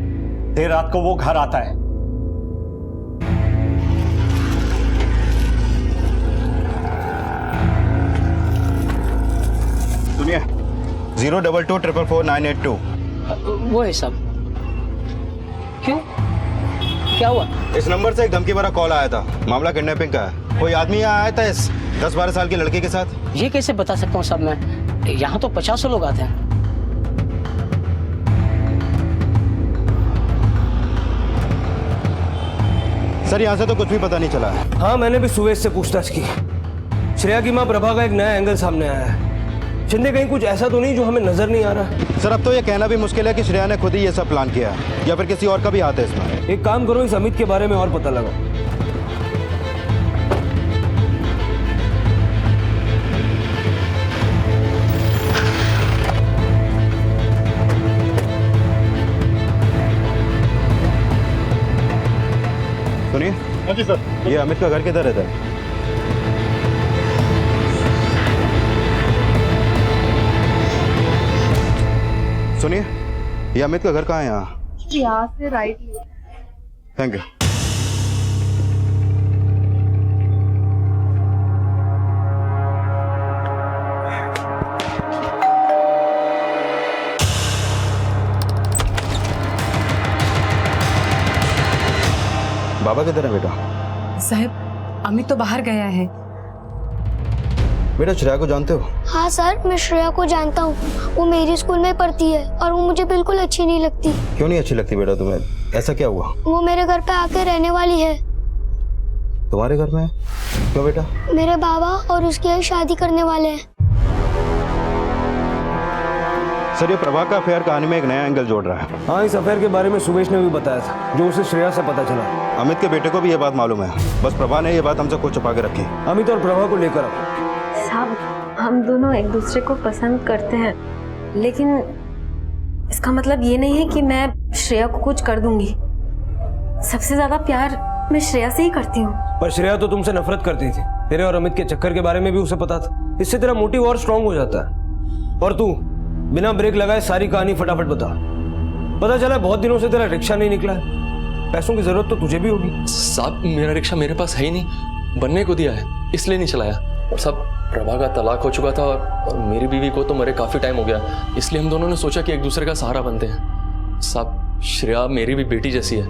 देर रात को वो घर आता है। 022444982। वो है साहब। क्यों, क्या हुआ? इस नंबर से एक धमकी भरा कॉल आया था। मामला किडनैपिंग का है। कोई आदमी यहाँ आया था इस 10-12 साल की लड़की के साथ। ये कैसे बता सकता हूँ साहब मैं? यहाँ तो 50 लोग आते हैं। सर यहाँ से तो कुछ भी पता नहीं चला है। हाँ, मैंने भी सुवेश से पूछताछ की। श्रेया की माँ प्रभा का एक नया एंगल सामने आया है। शिंदे कहीं कुछ ऐसा तो नहीं जो हमें नजर नहीं आ रहा? सर अब तो ये कहना भी मुश्किल है कि श्रेया ने खुद ही ये सब प्लान किया है या फिर किसी और का भी हाथ है इसमें। एक काम करो, इस अमित के बारे में और पता लगाओ। सुनिए। हाँ जी सर। ये अमित का घर किधर रहता है? सुनिए, ये अमित का घर कहाँ है? यहाँ से राइट। Thank you. बाबा किधर है बेटा? साहब, अमित तो बाहर गया है। बेटा श्रेया को जानते हो? हाँ सर, मैं श्रेया को जानता हूँ। वो मेरी स्कूल में पढ़ती है और वो मुझे बिल्कुल अच्छी नहीं लगती। क्यों नहीं अच्छी लगती बेटा तुम्हें? ऐसा क्या हुआ? वो मेरे घर पे आके रहने वाली है। तुम्हारे घर में? क्यों बेटा? मेरे बाबा और उसकी यही शादी करने वाले हैं। सर ये प्रभा का अफेयर कहानी में एक नया एंगल जोड़ रहा है। हाँ, इस अफेयर के बारे में सुवेश ने भी बताया था, जो उसे श्रेया से पता चला। अमित के बेटे को भी ये बात मालूम है, बस प्रभा ने ये बात हमसे खुद छुपा के रखी। अमित और प्रभा को लेकर आओ। साहब, हम दोनों एक दूसरे को पसंद करते हैं, लेकिन इसका मतलब ये नहीं है कि मैं श्रेया को कुछ कर दूंगी। सबसे ज्यादा प्यार मैं श्रेया से ही करती हूँ। पर श्रेया तो तुमसे नफरत करती थी। तेरे और अमित के चक्कर के बारे में भी उसे पता था। इससे तेरा मोटिव और स्ट्रांग हो जाता है। और तू बिना ब्रेक लगाए सारी कहानी फटाफट बता। पता चला बहुत दिनों से तेरा रिक्शा नहीं निकला है। पैसों की जरूरत तो तुझे भी होगी। साहब मेरा रिक्शा मेरे पास है ही नहीं, बनने को दिया है इसलिए नहीं चलाया। और साहब प्रभा का तलाक हो चुका था और मेरी बीवी को तो मरे काफी टाइम हो गया, इसलिए हम दोनों ने सोचा कि एक दूसरे का सहारा बनते हैं। साहब श्रेया मेरी भी बेटी जैसी है,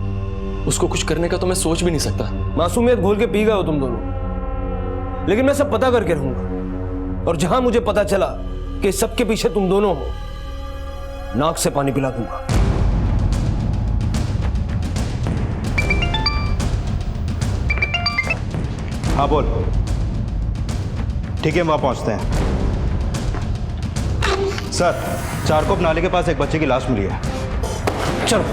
उसको कुछ करने का तो मैं सोच भी नहीं सकता। मासूमियत घोल के पी गए हो तुम दोनों, लेकिन मैं सब पता करके रहूंगा। और जहां मुझे पता चला कि सबके पीछे तुम दोनों हो, नाक से पानी पिला दूंगा। हाँ बोल। ठीक है, वहां पहुंचते हैं। सर, चारकोप नाले के पास एक बच्चे की लाश मिली है। चलो।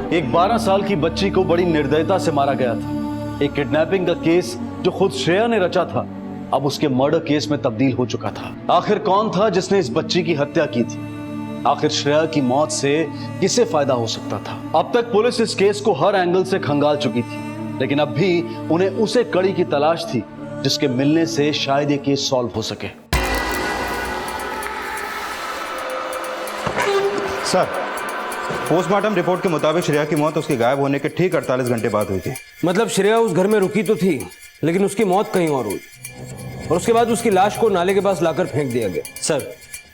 एक 12 साल की बच्ची को बड़ी निर्दयता से मारा गया था। एक किडनैपिंग का केस जो खुद श्रेया ने रचा था, अब उसके मर्डर केस में तब्दील हो चुका था। आखिर कौन था जिसने इस बच्ची की हत्या की थी? आखिर श्रेया की मौत से किसे फायदा हो सकता था? अब तक पुलिस इस केस को हर एंगल से खंगाल चुकी थी, लेकिन अब भी उन्हें उसे कड़ी की तलाश थी जिसके मिलने से शायद ये केस सॉल्व हो सके। सर, पोस्टमार्टम रिपोर्ट के मुताबिक श्रेया की मौत उसके गायब होने के ठीक 48 घंटे बाद हुई थी। मतलब श्रेया उस घर में रुकी तो थी, लेकिन उसकी मौत कहीं और हुई और उसके बाद उसकी लाश को नाले के पास लाकर फेंक दिया गया। सर,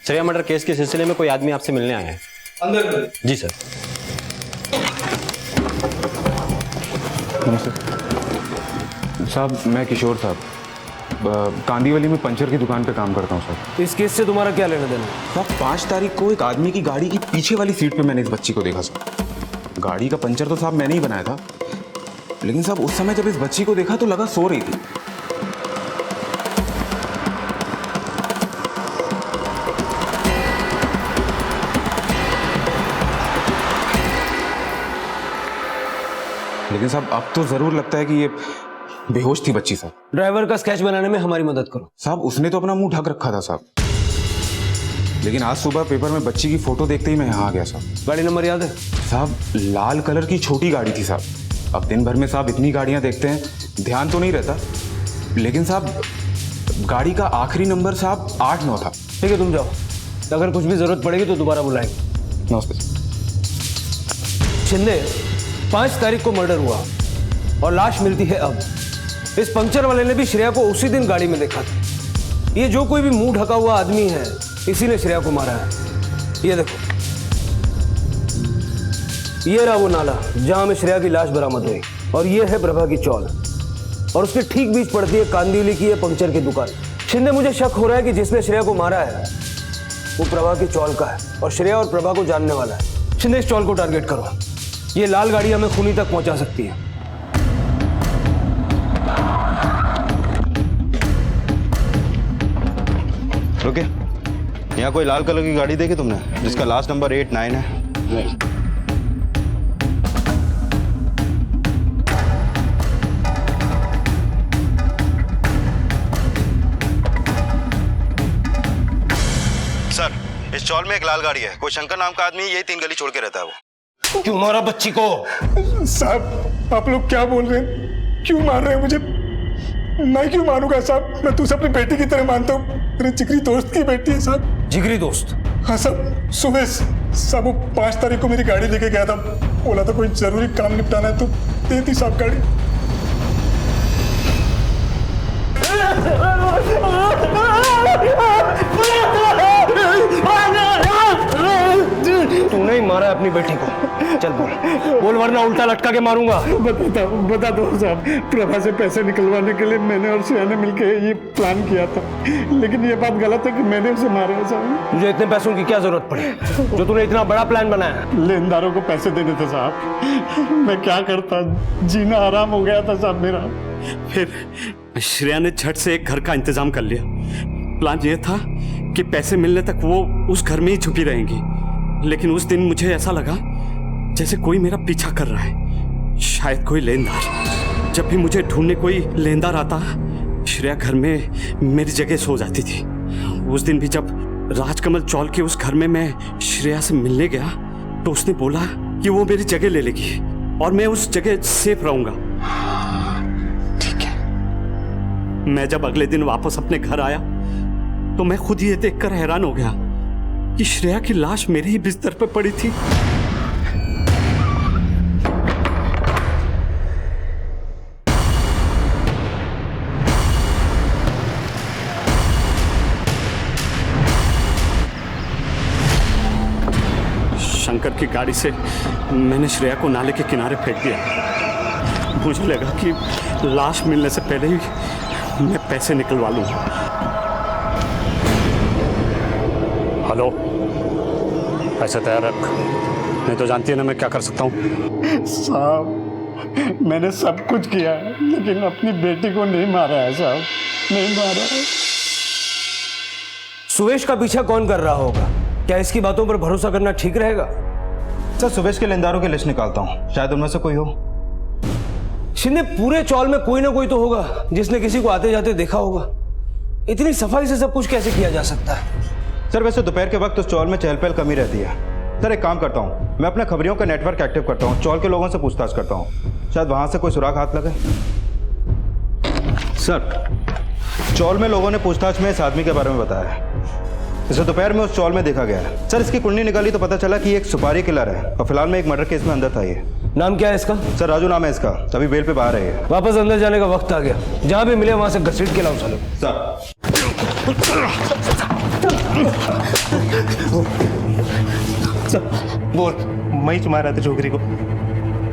श्रेया मर्डर केस के सिलसिले में कोई आदमी आपसे मिलने आया है। अंदर। जी सर। नमस्ते साहब, मैं किशोर साहब कांदीवली में पंचर की दुकान पे काम करता हूँ सर। इस केस से तुम्हारा क्या लेना देना? साहब 5 तारीख को एक आदमी की गाड़ी की पीछे वाली सीट पे मैंने इस बच्ची को देखा सर। गाड़ी का पंचर तो साहब मैंने ही बनाया था, लेकिन साहब उस समय जब इस बच्ची को देखा तो लगा सो रही थी। लेकिन साहब अब तो जरूर लगता है कि ये बेहोश थी बच्ची साहब। ड्राइवर का स्केच बनाने में हमारी मदद करो। साहब उसने तो अपना मुंह ढक रखा था साहब, लेकिन आज सुबह पेपर में बच्ची की फोटो देखते ही मैं यहाँ आ गया साहब। गाड़ी नंबर याद है? साहब लाल कलर की छोटी गाड़ी थी साहब। अब दिन भर में साहब इतनी गाड़ियां देखते हैं, ध्यान तो नहीं रहता, लेकिन साहब गाड़ी का आखिरी नंबर साहब 8-9 था। ठीक है तुम जाओ, अगर कुछ भी जरूरत पड़ेगी तो दोबारा बुलाएंगे। नमस्ते। शिंदे 5 तारीख को मर्डर हुआ और लाश मिलती है अब। इस पंक्चर वाले ने भी श्रेया को उसी दिन गाड़ी में देखा था। ये जो कोई भी मुंह ढका हुआ आदमी है, इसी ने श्रेया को मारा है। ये देखो, ये रहा वो नाला जहां में श्रेया की लाश बरामद हुई, और ये है प्रभा की चौल, और उसके ठीक बीच पड़ती है कांदिवली की ये पंक्चर की दुकान। शिंदे मुझे शक हो रहा है कि जिसने श्रेया को मारा है वो प्रभा की चौल का है, और श्रेया और प्रभा को जानने वाला है। शिंदे इस चौल को टारगेट करो, ये लाल गाड़ी हमें खूनी तक पहुंचा सकती है। रुके, यहाँ कोई लाल कलर की गाड़ी देखी तुमने जिसका लास्ट नंबर 8-9 है? नहीं। सर, इस चौल में एक लाल गाड़ी है, कोई शंकर नाम का आदमी यही 3 गली छोड़ के रहता है। वो क्यों मारा बच्ची को? साहब आप लोग क्या बोल रहे हैं? क्यों मार रहे हैं मुझे? मैं क्यों मारूंगा साहब? मैं तुझे अपनी बेटी की तरह मानता हूँ, मेरे जिगरी दोस्त की बेटी है साहब। जिगरी दोस्त? हाँ साहब, सुबह साहब वो 5 तारीख को मेरी गाड़ी लेके गया था, बोला था कोई जरूरी काम निपटाना है तो दे दी साहब गाड़ी। तूने ही मारा है अपनी बेटी को। चल बोल वरना उल्टा लटका के मारूंगा। बता दो साहब, प्रभा से पैसे निकलवाने के लिए मैंने और श्रेया ने मिलकर ये प्लान किया था, लेकिन ये बात गलत है कि मैंने उसे मारा है साहब। तुझे इतने पैसों की क्या जरूरत पड़ी जो तूने इतना बड़ा प्लान बनाया? लेनदारों को पैसे देने थे साहब, मैं क्या करता, जीना आराम हो गया था साहब मेरा। फिर श्रेया ने झट से एक घर का इंतजाम कर लिया। प्लान ये था कि पैसे मिलने तक वो उस घर में ही छुपी रहेंगी, लेकिन उस दिन मुझे ऐसा लगा जैसे कोई मेरा पीछा कर रहा है, शायद कोई लेनदार। जब भी मुझे ढूंढने कोई लेनदार आता, श्रेया घर में मेरी जगह सो जाती थी। उस दिन भी जब राजकमल चौल के उस घर में मैं श्रेया से मिलने गया तो उसने बोला कि वो मेरी जगह ले लेगी और मैं उस जगह सेफ रहूंगा। ठीक है। मैं जब अगले दिन वापस अपने घर आया तो मैं खुद ये देखकर हैरान हो गया कि श्रेया की लाश मेरे ही बिस्तर पर पड़ी थी। शंकर की गाड़ी से मैंने श्रेया को नाले के किनारे फेंक दिया। मुझे लगा कि लाश मिलने से पहले ही मैं पैसे निकलवा लूंगा। हेलो, पैसे तैयार रख, नहीं तो जानती है ना मैं क्या कर सकता हूँ। साहब मैंने सब कुछ किया है, लेकिन अपनी बेटी को नहीं मारा है साहब, नहीं मारा है। सुवेश का पीछा कौन कर रहा होगा? क्या इसकी बातों पर भरोसा करना ठीक रहेगा? सर, सुवेश के लेनदारों की लिस्ट निकालता हूँ, शायद उनमें से कोई हो। शिंदे, पूरे चौल में कोई ना कोई तो होगा जिसने किसी को आते जाते देखा होगा। इतनी सफाई से सब कुछ कैसे किया जा सकता है? सर, वैसे दोपहर के वक्त उस चौल में चहल पहल कमी रहती है। सर, एक काम करता हूँ, मैं अपने खबरियों का नेटवर्क एक्टिव करता हूँ, चौल के लोगों से पूछताछ करता हूँ, शायद वहां से कोई सुराग हाथ लगे। सर, चौल में लोगों ने पूछताछ में इस आदमी के बारे में बताया है, इसे दोपहर में उस चौल में देखा गया है। सर, इसकी कुंडली निकाली तो पता चला कि एक सुपारी किलर है और फिलहाल में एक मर्डर केस में अंदर था। ये नाम क्या है इसका? सर, राजू नाम है इसका, अभी बेल पे बाहर है। वापस अंदर जाने का वक्त आ गया, जहां भी मिले वहां से घसीट के लाओ सालों। सर बोल, मैं ही मारा था छोकरी को,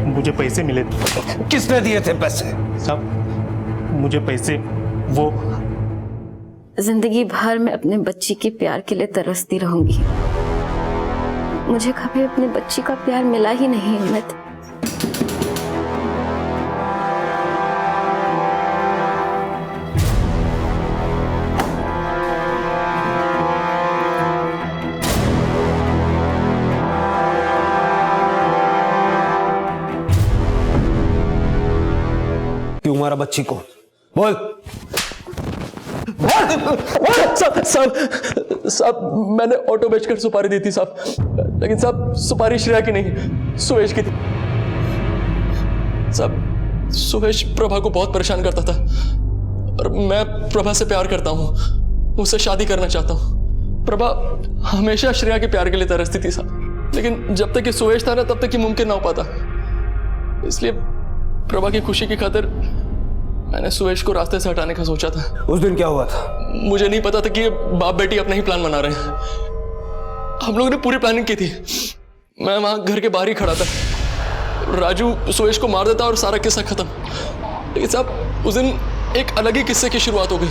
मुझे पैसे मिले थे। किसने दिए थे पैसे? साहब मुझे पैसे वो जिंदगी भर मैं अपने बच्ची के प्यार के लिए तरसती रहूंगी। मुझे कभी अपने बच्ची का प्यार मिला ही नहीं अमित। बच्ची को? बोल। साहब मैंने ऑटो बेचकर सुपारी दी थी साहब, लेकिन साहब सुपारी श्रेया की नहीं, सुवेश की थी। साहब सुवेश प्रभा को बहुत परेशान करता था और मैं प्रभा से प्यार करता हूँ, उससे शादी करना चाहता हूँ। प्रभा हमेशा श्रेया के प्यार के लिए तरसती थी साहब, लेकिन जब तक ये सुवेश था ना तब तक ये मुमकिन ना हो पाता। इसलिए प्रभा की खुशी की खातिर मैंने सुवेश को रास्ते से हटाने का सोचा था। उस दिन क्या हुआ था? मुझे नहीं पता था कि ये बाप बेटी अपना ही प्लान बना रहे हैं। हम लोगों ने पूरी प्लानिंग की थी। मैं वहां घर के बाहर ही खड़ा था, राजू सुवेश को मार देता और सारा किस्सा खत्म। लेकिन साहब उस दिन एक अलग ही किस्से की शुरुआत हो गई।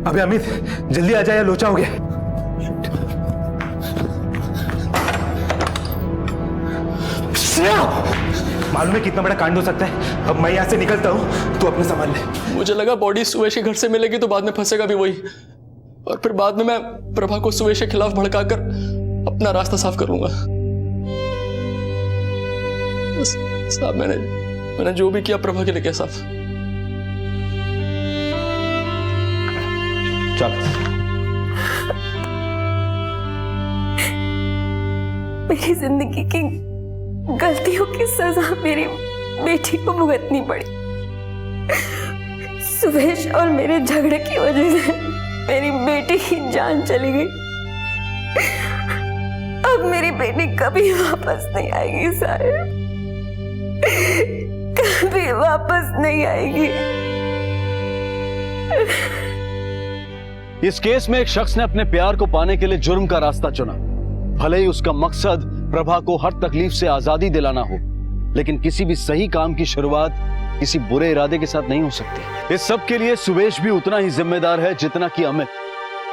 अबे अमित जल्दी आ जाए या लोचा हो गया। मालूम है कितना बड़ा कांड हो सकता है। अब मैं यहाँ से निकलता हूँ, तू अपने संभाल ले। मुझे लगा बॉडी सुवेश के घर से मिलेगी तो बाद में फंसेगा भी वही, और फिर बाद में मैं प्रभा को सुवेश के खिलाफ भड़काकर अपना रास्ता साफ कर लूंगा। साहब मैंने जो भी किया प्रभा के लिए किया साहब। चल। मेरी जिंदगी की गलतियों की सजा मेरी बेटी को भुगतनी पड़ी। सुवेश और मेरे झगड़े की वजह से मेरी बेटी की जान चली गई। अब मेरी बेटी कभी वापस नहीं आएगी साहब, कभी वापस नहीं आएगी। इस केस में एक शख्स ने अपने प्यार को पाने के लिए जुर्म का रास्ता चुना। भले ही उसका मकसद प्रभा को हर तकलीफ से आजादी दिलाना हो, लेकिन किसी भी सही काम की शुरुआत किसी बुरे इरादे के साथ नहीं हो सकती। इस सब के लिए सुवेश भी उतना ही जिम्मेदार है जितना कि अमित।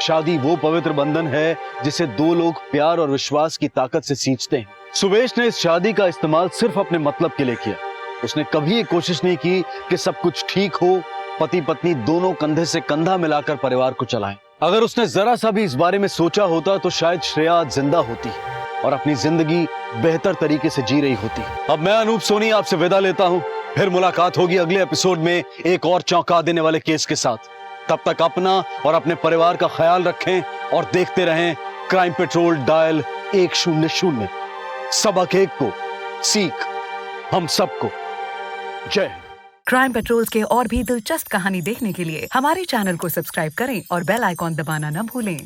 शादी वो पवित्र बंधन है जिसे दो लोग प्यार और विश्वास की ताकत से सींचते हैं। सुवेश ने इस शादी का इस्तेमाल सिर्फ अपने मतलब के लिए किया। उसने कभी ये कोशिश नहीं की कि सब कुछ ठीक हो, पति पत्नी दोनों कंधे से कंधा मिलाकर परिवार को चलाएं। अगर उसने जरा सा भी इस बारे में सोचा होता तो शायद श्रेया जिंदा होती और अपनी जिंदगी बेहतर तरीके से जी रही होती। अब मैं अनूप सोनी आपसे विदा लेता हूं, फिर मुलाकात होगी अगले एपिसोड में एक और चौंका देने वाले केस के साथ। तब तक अपना और अपने परिवार का ख्याल रखें और देखते रहें क्राइम पेट्रोल डायल 100। सबक एक को, सीख हम सबको। जय हिंद। क्राइम पेट्रोल के और भी दिलचस्प कहानी देखने के लिए हमारे चैनल को सब्सक्राइब करें और बेल आइकॉन दबाना न भूलें।